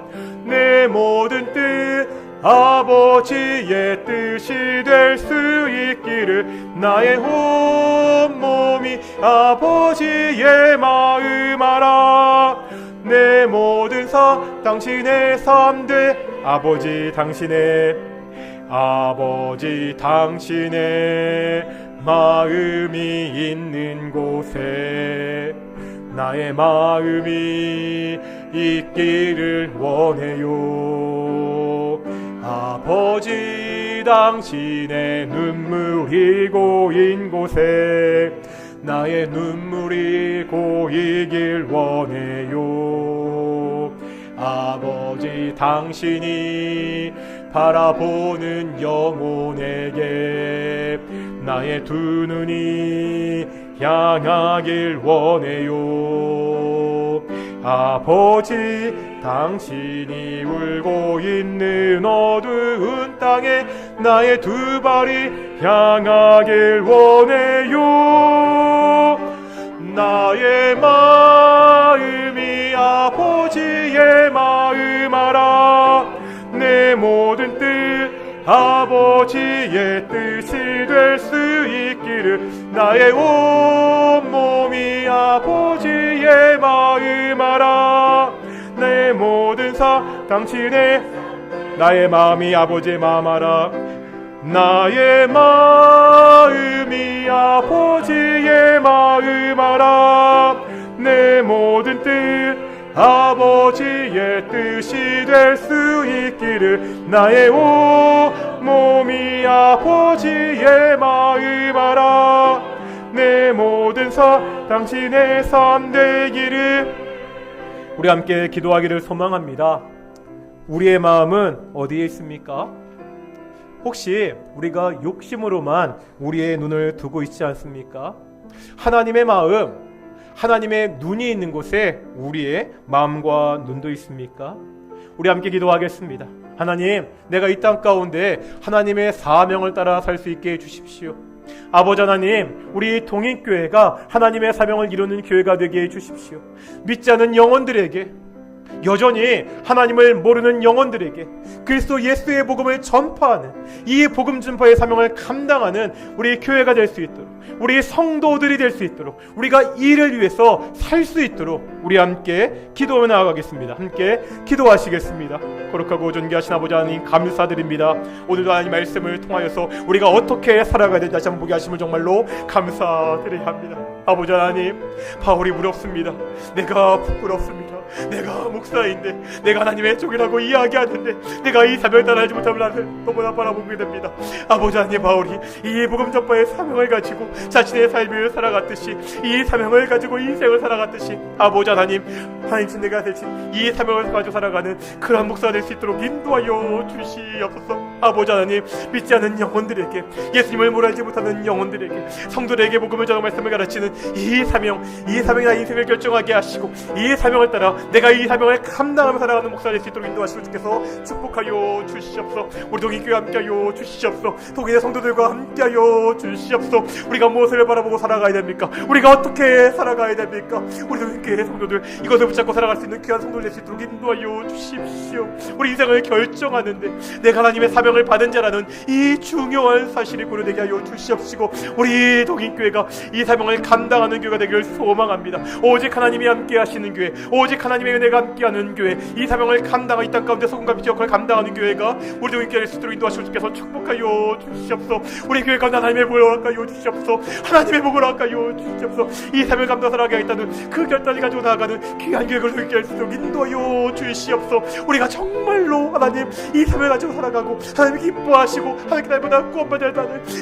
Speaker 1: 내 모든 뜻 아버지의 뜻이 될 수 있기를 나의 온몸이 아버지의 마음 알아. 내 모든 삶 당신의 삶대 아버지 당신의 마음이 있는 곳에 나의 마음이 있기를 원해요. 아버지, 당신의 눈물이 고인 곳에 나의 눈물이 고이길 원해요. 아버지, 당신이 바라보는 영혼에게 나의 두 눈이 향하길 원해요. 아버지, 당신이 울고 있는 어두운 땅에 나의 두 발이 향하길 원해요. 나의 마음이 아버지의 마음 알아. 내 모든 뜻 아버지의 뜻이 될 수 있기를 나의 온몸이 아버지의 마음 알아. 내 모든 삶 당신의 나의 마음이 아버지의 마음 알아. 나의 마음이 아버지의 마음 알아. 내 모든 뜻 아버지의 뜻이 될 수 있기를 나의 온몸이 아버지의 마음 알아. 내 모든 삶 당신의 삶 되기를. 우리 함께 기도하기를 소망합니다. 우리의 마음은 어디에 있습니까? 혹시 우리가 욕심으로만 우리의 눈을 두고 있지 않습니까? 하나님의 마음, 하나님의 눈이 있는 곳에 우리의 마음과 눈도 있습니까? 우리 함께 기도하겠습니다. 하나님, 내가 이 땅 가운데 하나님의 사명을 따라 살 수 있게 해주십시오. 아버지 하나님, 우리 동인교회가 하나님의 사명을 이루는 교회가 되게 해주십시오. 믿지 않은 영혼들에게, 여전히 하나님을 모르는 영혼들에게 그리스도 예수의 복음을 전파하는 이 복음 전파의 사명을 감당하는 우리 교회가 될 수 있도록, 우리 성도들이 될 수 있도록, 우리가 이를 위해서 살 수 있도록 우리 함께 기도하며 나아가겠습니다. 함께 기도하시겠습니다. 거룩하고 존귀하신 아버지 하나님, 감사드립니다. 오늘도 하나님 말씀을 통하여서 우리가 어떻게 살아가야 되는지 다시 한번 보게 하심을 정말로 감사드려야 합니다. 아버지 하나님, 바울이 부럽습니다. 내가 부끄럽습니다. 내가 목사인데, 내가 하나님의 종이라고 이야기하는데 내가 이 사명을 따라하지 못함을 나를 너무나 바라보게 됩니다. 아버지 하나님, 바울이 이 복음 전파의 사명을 가지고 자신의 삶을 살아갔듯이, 이 사명을 가지고 인생을 살아갔듯이, 아버지 하나님, 하나님 내가 대신 이 사명을 가지고 살아가는 그런 목사가 될 수 있도록 인도하여 주시옵소서. 아버지 하나님, 믿지 않는 영혼들에게, 예수님을 모르지 못하는 영혼들에게, 성도들에게 복음을 전하고 말씀을 가르치는 이 사명이나 인생을 결정하게 하시고, 이 사명을 따라 내가 이 사명을 감당하며 살아가는 목사가 될 수 있도록 인도하시고 주께서 축복하여 주시옵소서. 우리 동인교회 함께하여 주시옵소서. 동인의 성도들과 함께하여 주시옵소서. 우리가 무엇을 바라보고 살아가야 됩니까? 우리가 어떻게 살아가야 됩니까? 우리 동인교회 성도들, 이것을 붙잡고 살아갈 수 있는 귀한 성도를 될 수 있도록 인도하여 주십시오. 우리 인생을 결정하는데 내가 하나님의 사명을 받은 자라는 이 중요한 사실을 고려되게 하여 주시옵시고, 우리 동인교회가 이 사명을 감당하는 교회가 되기를 소망합니다. 오직 하나님이 함께 하시는 교회, 오직 하나님의 은혜가 함께하는 교회, 이 사명을 감당하는 이 땅 가운데 소금과 빛의 역할을 감당하는 교회가 우리도 있게 될 수 있도록 인도하시고 주께서 축복하여 주시옵소서. 우리 교회 가운데 하나님의 복을 허락하여 주시옵소서. 하나님의 복을 허락하여 주시옵소서. 이 사명을 감당하여 하겠다는 그 결단을 가지고 나아가는 귀한 교회를 있게 될 수 있도록 인도하여 주시옵소서. 우리가 정말로 하나님 이 사명을 가지고 살아가고 하나님 기뻐하시고 하나님께 날마다 구원받아야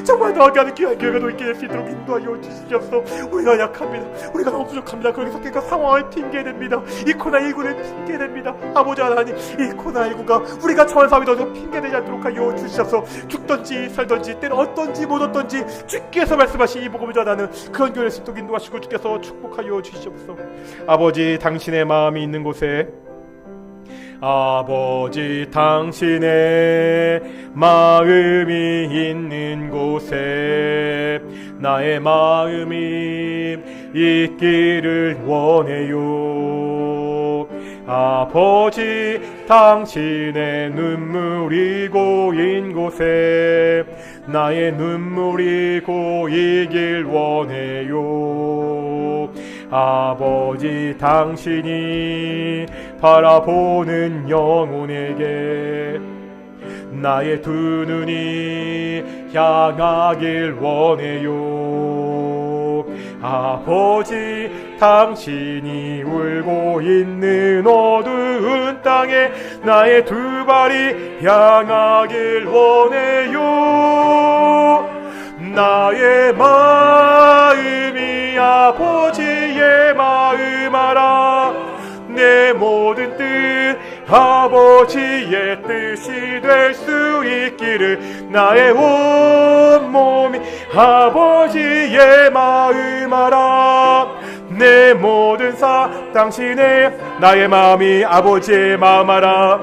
Speaker 1: 정말 더하게 하는 귀한 교회가 있게 될 수 있도록 인도하여 주시옵소서. 우리가 약합니다. 우리가 너무 부족합니다. 그래서 그러니까 상황을 핑계댑니다. 이 코로나19를 핑계댑니다. 아버지 하나님, 이 코로나19가 우리가 처한 삶이 더 핑계대지 않도록 하여 주시옵소서. 죽든지 살든지 때는 어떤지 못 어떤지 주께서 말씀하신 이 복음을 전하는 그런 교회를 수 있도록 인도하시고 주께서 축복하여 주시옵소서. 아버지, 당신의 마음이 있는 곳에, 아버지 당신의 마음이 있는 곳에 나의 마음이 있기를 원해요. 아버지 당신의 눈물이 고인 곳에 나의 눈물이 고이길 원해요. 아버지 당신이 바라보는 영혼에게 나의 두 눈이 향하길 원해요. 아버지 당신이 울고 있는 어두운 땅에 나의 두 발이 향하길 원해요. 나의 마음이 아버지의 마음 알아. 내 모든 뜻 아버지의 뜻이 될 수 있기를 나의 온 몸이 아버지의 마음 알아. 내 모든 당신의 나의 마음이 아버지의 마음 알아.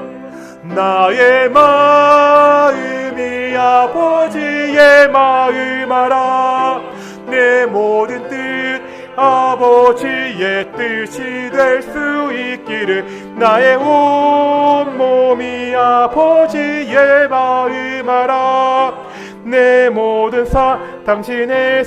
Speaker 1: 나의 마음이 아버지의 마음 알아. 내 모든 뜻 아버지의 뜻이 될 수 있기를 나의 온 몸이 아버지의 마음 알아. 내 모든 당신의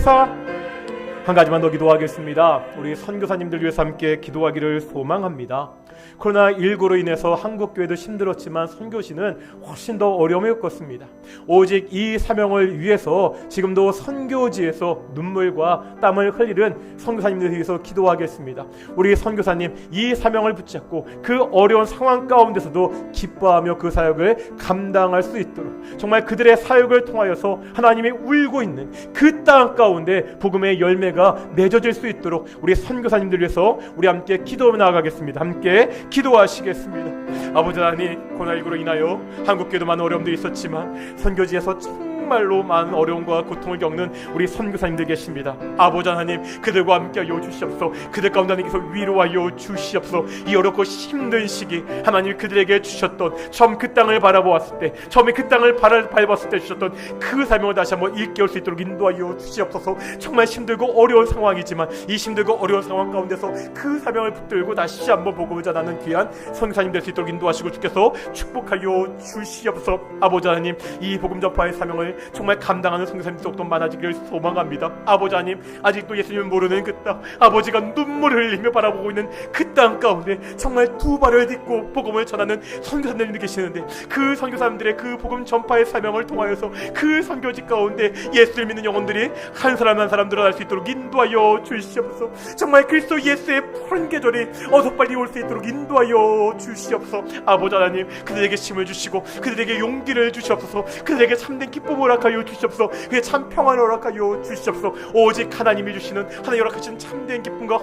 Speaker 1: 한 가지만 더 기도하겠습니다. 우리 선교사님들 위해서 함께 기도하기를 소망합니다. 코로나19로 인해서 한국교회도 힘들었지만 선교시는 훨씬 더 어려움이 없었습니다. 오직 이 사명을 위해서 지금도 선교지에서 눈물과 땀을 흘리는 선교사님들을 위해서 기도하겠습니다. 우리 선교사님, 이 사명을 붙잡고 그 어려운 상황 가운데서도 기뻐하며 그 사역을 감당할 수 있도록, 정말 그들의 사역을 통하여서 하나님이 울고 있는 그 땅 가운데 복음의 열매가 맺어질 수 있도록 우리 선교사님들 위해서 우리 함께 기도 나아가겠습니다. 함께 기도하시겠습니다. 아버지 하나님, 코로나19로 인하여 한국교회도 많은 어려움들이 있었지만 선교지에서 정말로 많은 어려움과 고통을 겪는 우리 선교사님들 계십니다. 아버지 하나님, 그들과 함께하여 주시옵소서. 그들 가운데 하나님께서 위로하여 주시옵소서. 이 어렵고 힘든 시기 하나님 그들에게 주셨던, 처음 그 땅을 바라보았을 때, 처음에 그 땅을 밟았을 때 주셨던 그 사명을 다시 한번 일깨울 수 있도록 인도하여 주시옵소서. 정말 힘들고 어려운 상황이지만 이 힘들고 어려운 상황 가운데서 그 사명을 붙들고 다시 한번 복음을 전하는 귀한 선교사님 될 수 있도록 인도하시고 주께서 축복하여 주시옵소서. 아버지 하나님, 이 복음 전파의 사명을 정말 감당하는 선교사님들 더욱더 많아지기를 소망합니다. 아버지 하나님, 아직도 예수님을 모르는 그 땅, 아버지가 눈물을 흘리며 바라보고 있는 그 땅 가운데 정말 두 발을 딛고 복음을 전하는 선교사님들이 계시는데, 그 선교사님들의 그 복음 전파의 사명을 통하여서 그 선교지 가운데 예수를 믿는 영혼들이 한 사람 한 사람 늘어날 수 있도록 인도하여 주시옵소서. 정말 그리스도 예수의 푸른 계절이 어서 빨리 올 수 있도록 인도하여 주시옵소서. 아버지 하나님, 그들에게 힘을 주시고 그들에게 용기를 주시옵소서. 그들에게 참된 기쁨을 허락하여 주시옵소서. 그의 참 평안을 허락하여 주시옵소서. 오직 하나님이 주시는, 하나님 허락하신 참된 기쁨과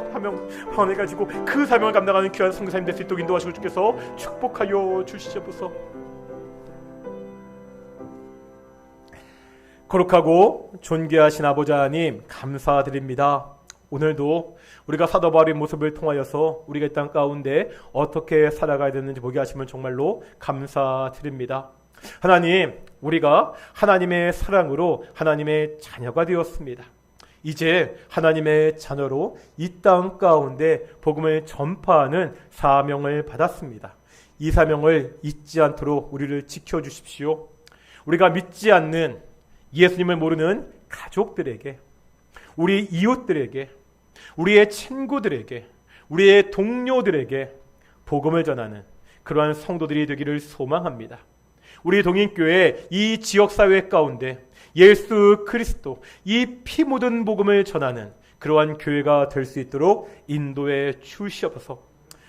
Speaker 1: 평안을 가지고 그 사명을 감당하는 귀한 선교사님 될 수 있도록 인도하시고 주께서 축복하여 주시옵소서. 거룩하고 존귀하신 아버지 하나님, 감사드립니다. 오늘도 우리가 사도 바울의 모습을 통하여서 우리가 이 땅 가운데 어떻게 살아가야 되는지 보게 하시면 정말로 감사드립니다. 하나님, 우리가 하나님의 사랑으로 하나님의 자녀가 되었습니다. 이제 하나님의 자녀로 이 땅 가운데 복음을 전파하는 사명을 받았습니다. 이 사명을 잊지 않도록 우리를 지켜주십시오. 우리가 믿지 않는, 예수님을 모르는 가족들에게, 우리 이웃들에게, 우리의 친구들에게, 우리의 동료들에게 복음을 전하는 그러한 성도들이 되기를 소망합니다. 우리 동인교회 이 지역사회 가운데 예수 그리스도 이 피 묻은 복음을 전하는 그러한 교회가 될 수 있도록 인도해 주시옵소서.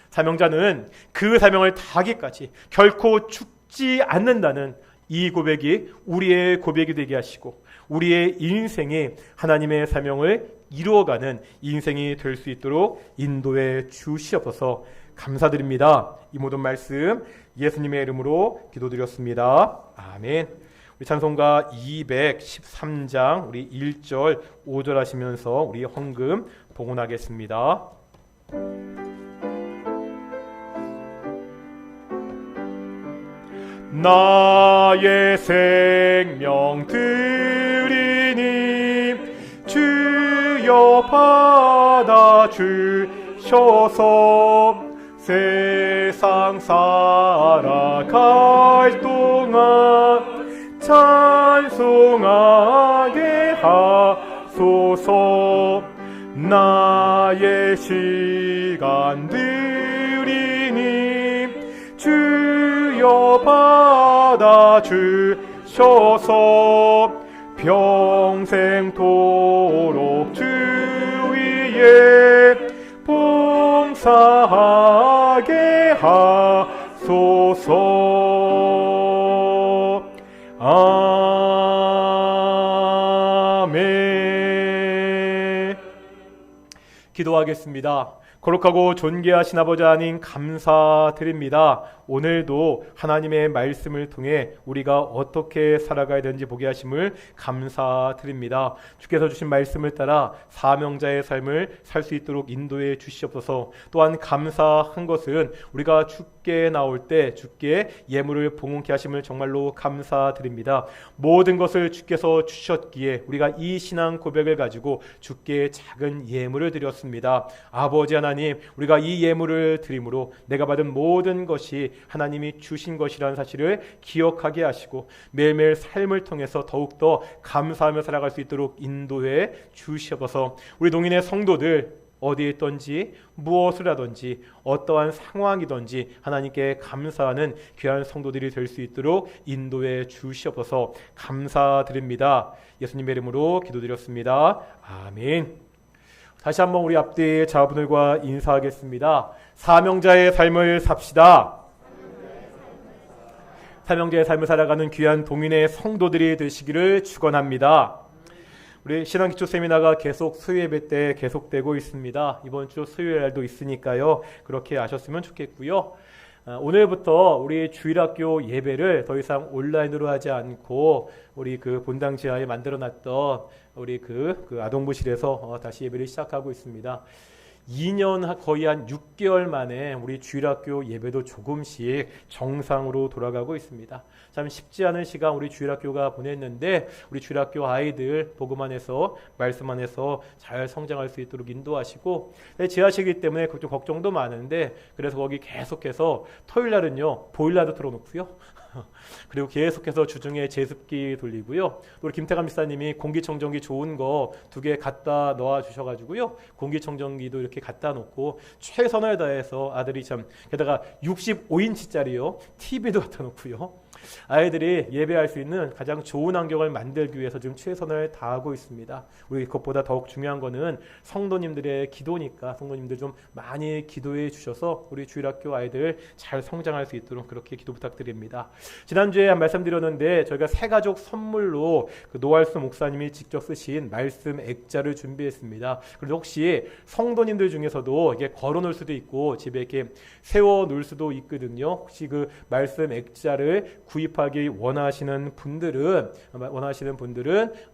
Speaker 1: 사명자는 그 사명을 다하기까지 결코 죽지 않는다는 이 고백이 우리의 고백이 되게 하시고 우리의 인생이 하나님의 사명을 이루어가는 인생이 될 수 있도록 인도해 주시옵소서. 감사드립니다. 이 모든 말씀 예수님의 이름으로 기도드렸습니다. 아멘. 우리 찬송가 213장 우리 1절 5절 하시면서 우리 헌금 봉헌하겠습니다. 나의 생명 드리니 주여 받아 주셔서 세상 살아갈 동안 찬송하게 하소서. 나의 시간 드리니 주여 받아 주셔서 평생토록 주 위에 봉사하게 하소서. 아멘. 기도하겠습니다. 거룩하고 존귀하신 아버지 하나님 감사드립니다. 오늘도 하나님의 말씀을 통해 우리가 어떻게 살아가야 되는지 보게 하심을 감사드립니다. 주께서 주신 말씀을 따라 사명자의 삶을 살 수 있도록 인도해 주시옵소서. 또한 감사한 것은 우리가 주께 나올 때 주께 예물을 봉헌케 하심을 정말로 감사드립니다. 모든 것을 주께서 주셨기에 우리가 이 신앙 고백을 가지고 주께 작은 예물을 드렸습니다. 아버지 하나님, 우리가 이 예물을 드림으로 내가 받은 모든 것이 하나님이 주신 것이라는 사실을 기억하게 하시고 매일매일 삶을 통해서 더욱더 감사하며 살아갈 수 있도록 인도해 주시옵소서. 우리 동인의 성도들 어디에 있든지 무엇을 하든지 어떠한 상황이든지 하나님께 감사하는 귀한 성도들이 될 수 있도록 인도해 주시옵소서. 감사드립니다. 예수님의 이름으로 기도드렸습니다. 아멘. 다시 한번 우리 앞뒤 자분들과 인사하겠습니다. 사명자의 삶을 삽시다. 사명자의 삶을 살아가는 귀한 동인의 성도들이 되시기를 축원합니다. 우리 신앙기초 세미나가 계속 수요예배 때 계속되고 있습니다. 이번 주 수요일도 있으니까요. 그렇게 아셨으면 좋겠고요. 오늘부터 우리 주일학교 예배를 더 이상 온라인으로 하지 않고 우리 그 본당 지하에 만들어놨던 우리 그 아동부실에서 다시 예배를 시작하고 있습니다. 2년 거의 한 6개월 만에 우리 주일학교 예배도 조금씩 정상으로 돌아가고 있습니다. 참 쉽지 않은 시간 우리 주일학교가 보냈는데 우리 주일학교 아이들 복음 안에서 말씀 안에서 잘 성장할 수 있도록 인도하시고 지하실이기 때문에 좀 걱정도 많은데 그래서 거기 계속해서 토요일 날은요 보일러도 틀어놓고요. 그리고 계속해서 주중에 제습기 돌리고요. 우리 김태감 집사님이 공기청정기 좋은 거 2개 갖다 넣어 주셔가지고요. 공기청정기도 이렇게 갖다 놓고 최선을 다해서 아들이 참 게다가 65인치짜리요. TV도 갖다 놓고요. 아이들이 예배할 수 있는 가장 좋은 환경을 만들기 위해서 지금 최선을 다하고 있습니다. 우리 그것보다 더욱 중요한 거는 성도님들의 기도니까 성도님들 좀 많이 기도해 주셔서 우리 주일학교 아이들 잘 성장할 수 있도록 그렇게 기도 부탁드립니다. 지난주에 말씀드렸는데 저희가 새가족 선물로 그 노알수 목사님이 직접 쓰신 말씀 액자를 준비했습니다. 그래서 혹시 성도님들 중에서도 이게 걸어놓을 수도 있고 집에 이렇게 세워놓을 수도 있거든요. 혹시 그 말씀 액자를 구입하기 원하시는 분들은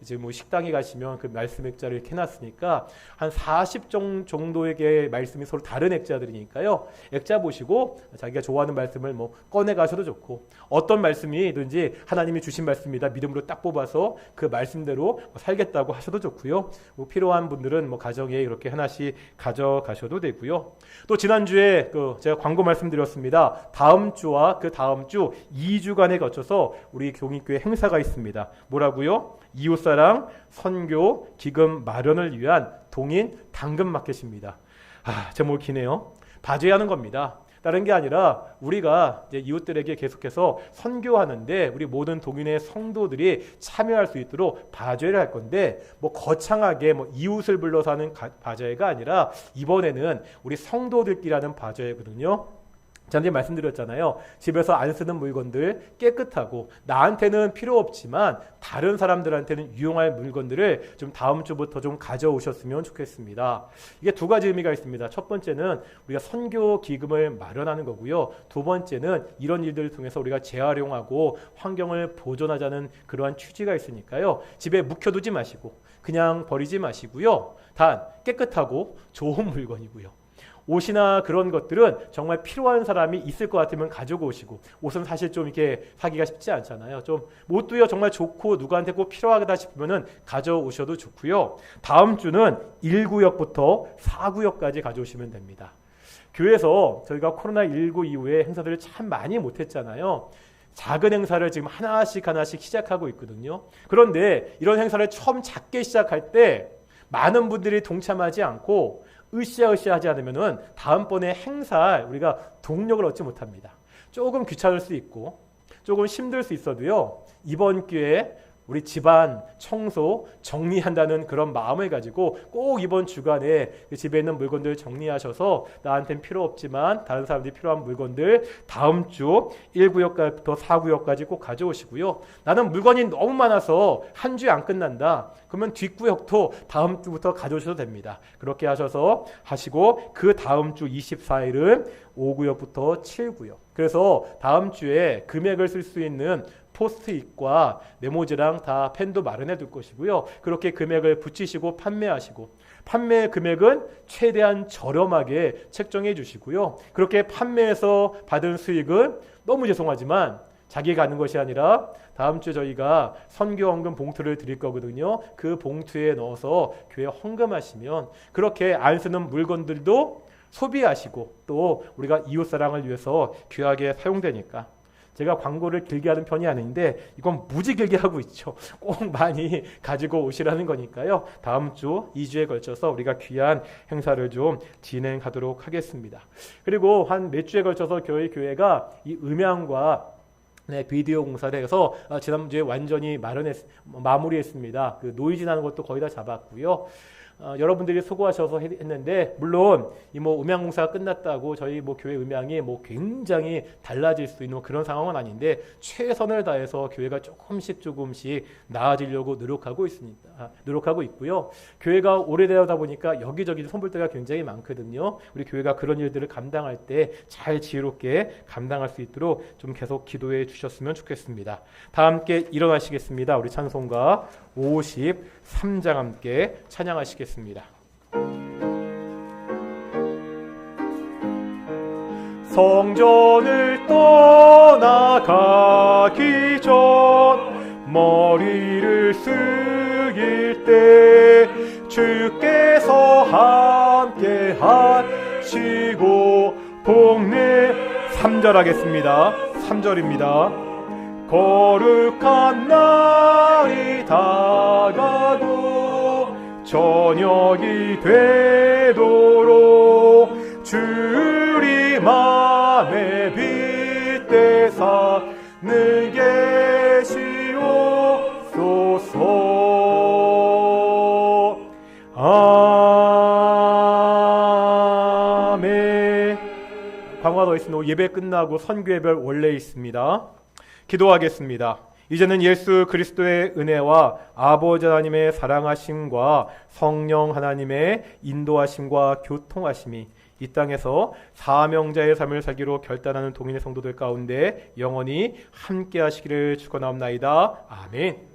Speaker 1: 지금 뭐 식당에 가시면 그 말씀 액자를 이렇게 해놨으니까 한 40종 정도의 말씀이 서로 다른 액자들이니까요. 액자 보시고 자기가 좋아하는 말씀을 뭐 꺼내 가셔도 좋고 어떤 말씀이든지 하나님이 주신 말씀이다 믿음으로 딱 뽑아서 그 말씀대로 살겠다고 하셔도 좋고요. 뭐 필요한 분들은 뭐 가정에 이렇게 하나씩 가져가셔도 되고요. 또 지난주에 제가 광고 말씀드렸습니다. 다음 주와 그 다음 주 2주간에 거쳐서 우리 경인교회 행사가 있습니다. 뭐라고요? 이웃사랑 선교 기금 마련을 위한 동인 당근 마켓입니다. 제목이 기네요. 봐줘야 하는 겁니다. 다른 게 아니라 우리가 이제 이웃들에게 계속해서 선교하는데 우리 모든 동인의 성도들이 참여할 수 있도록 바제회를 할 건데 뭐 거창하게 뭐 이웃을 불러서 하는 바제회가 아니라 이번에는 우리 성도들끼리 하는 바제회거든요. 전에 말씀드렸잖아요. 집에서 안 쓰는 물건들 깨끗하고 나한테는 필요 없지만 다른 사람들한테는 유용할 물건들을 좀 다음 주부터 좀 가져오셨으면 좋겠습니다. 이게 두 가지 의미가 있습니다. 첫 번째는 우리가 선교 기금을 마련하는 거고요. 두 번째는 이런 일들을 통해서 우리가 재활용하고 환경을 보존하자는 그러한 취지가 있으니까요. 집에 묵혀두지 마시고 그냥 버리지 마시고요. 단 깨끗하고 좋은 물건이고요. 옷이나 그런 것들은 정말 필요한 사람이 있을 것 같으면 가지고 오시고, 옷은 사실 좀 이렇게 사기가 쉽지 않잖아요. 좀 옷도요 정말 좋고 누구한테 꼭 필요하다 싶으면은 가져오셔도 좋고요. 다음 주는 1구역부터 4구역까지 가져오시면 됩니다. 교회에서 저희가 코로나19 이후에 행사들을 참 많이 못했잖아요. 작은 행사를 지금 하나씩 시작하고 있거든요. 그런데 이런 행사를 처음 작게 시작할 때 많은 분들이 동참하지 않고 으쌰으쌰하지 않으면은 다음번에 행사에 우리가 동력을 얻지 못합니다. 조금 귀찮을 수 있고 조금 힘들 수 있어도요. 이번 기회에 우리 집안 청소 정리한다는 그런 마음을 가지고 꼭 이번 주간에 집에 있는 물건들 정리하셔서 나한테는 필요 없지만 다른 사람들이 필요한 물건들 다음 주 1구역부터 4구역까지 꼭 가져오시고요. 나는 물건이 너무 많아서 한 주에 안 끝난다. 그러면 뒷구역도 다음 주부터 가져오셔도 됩니다. 그렇게 하시고 그 다음 주 24일은 5구역부터 7구역. 그래서 다음 주에 금액을 쓸 수 있는 포스트잇과 메모지랑 다 펜도 마련해 둘 것이고요. 그렇게 금액을 붙이시고 판매하시고 판매 금액은 최대한 저렴하게 책정해 주시고요. 그렇게 판매해서 받은 수익은 너무 죄송하지만 자기가 가는 것이 아니라 다음 주에 저희가 선교헌금 봉투를 드릴 거거든요. 그 봉투에 넣어서 교회 헌금하시면 그렇게 안 쓰는 물건들도 소비하시고 또 우리가 이웃사랑을 위해서 귀하게 사용되니까 제가 광고를 길게 하는 편이 아닌데 이건 무지 길게 하고 있죠. 꼭 많이 가지고 오시라는 거니까요. 다음 주 2주에 걸쳐서 우리가 귀한 행사를 좀 진행하도록 하겠습니다. 그리고 한 몇 주에 걸쳐서 교회가 이 음향과 비디오 공사를 해서 지난주에 완전히 마무리했습니다. 그 노이즈 나는 것도 거의 다 잡았고요. 여러분들이 수고하셔서 했는데 물론 이 음향 공사가 끝났다고 저희 교회 음향이 굉장히 달라질 수 있는 그런 상황은 아닌데 최선을 다해서 교회가 조금씩 나아지려고 노력하고 있고요. 교회가 오래되다 보니까 여기저기 손볼 때가 굉장히 많거든요. 우리 교회가 그런 일들을 감당할 때 잘 지혜롭게 감당할 수 있도록 좀 계속 기도해 주셨으면 좋겠습니다. 다 함께 일어나시겠습니다. 우리 찬송가 53장 함께 찬양하시겠습니다. 성전을 떠나가기 전 머리를 숙일 때 주께서 함께 하시고 복내 3절 하겠습니다. 3절입니다. 거룩한 날이 다가고 저녁이 되도록 주리 맘에 빗대사 늘 계시옵소서. 아멘. 광고가 더 있으면 예배 끝나고 선교예배 원래 있습니다. 기도하겠습니다. 이제는 예수 그리스도의 은혜와 아버지 하나님의 사랑하심과 성령 하나님의 인도하심과 교통하심이 이 땅에서 사명자의 삶을 살기로 결단하는 동인의 성도들 가운데 영원히 함께 하시기를 축원하옵나이다. 아멘.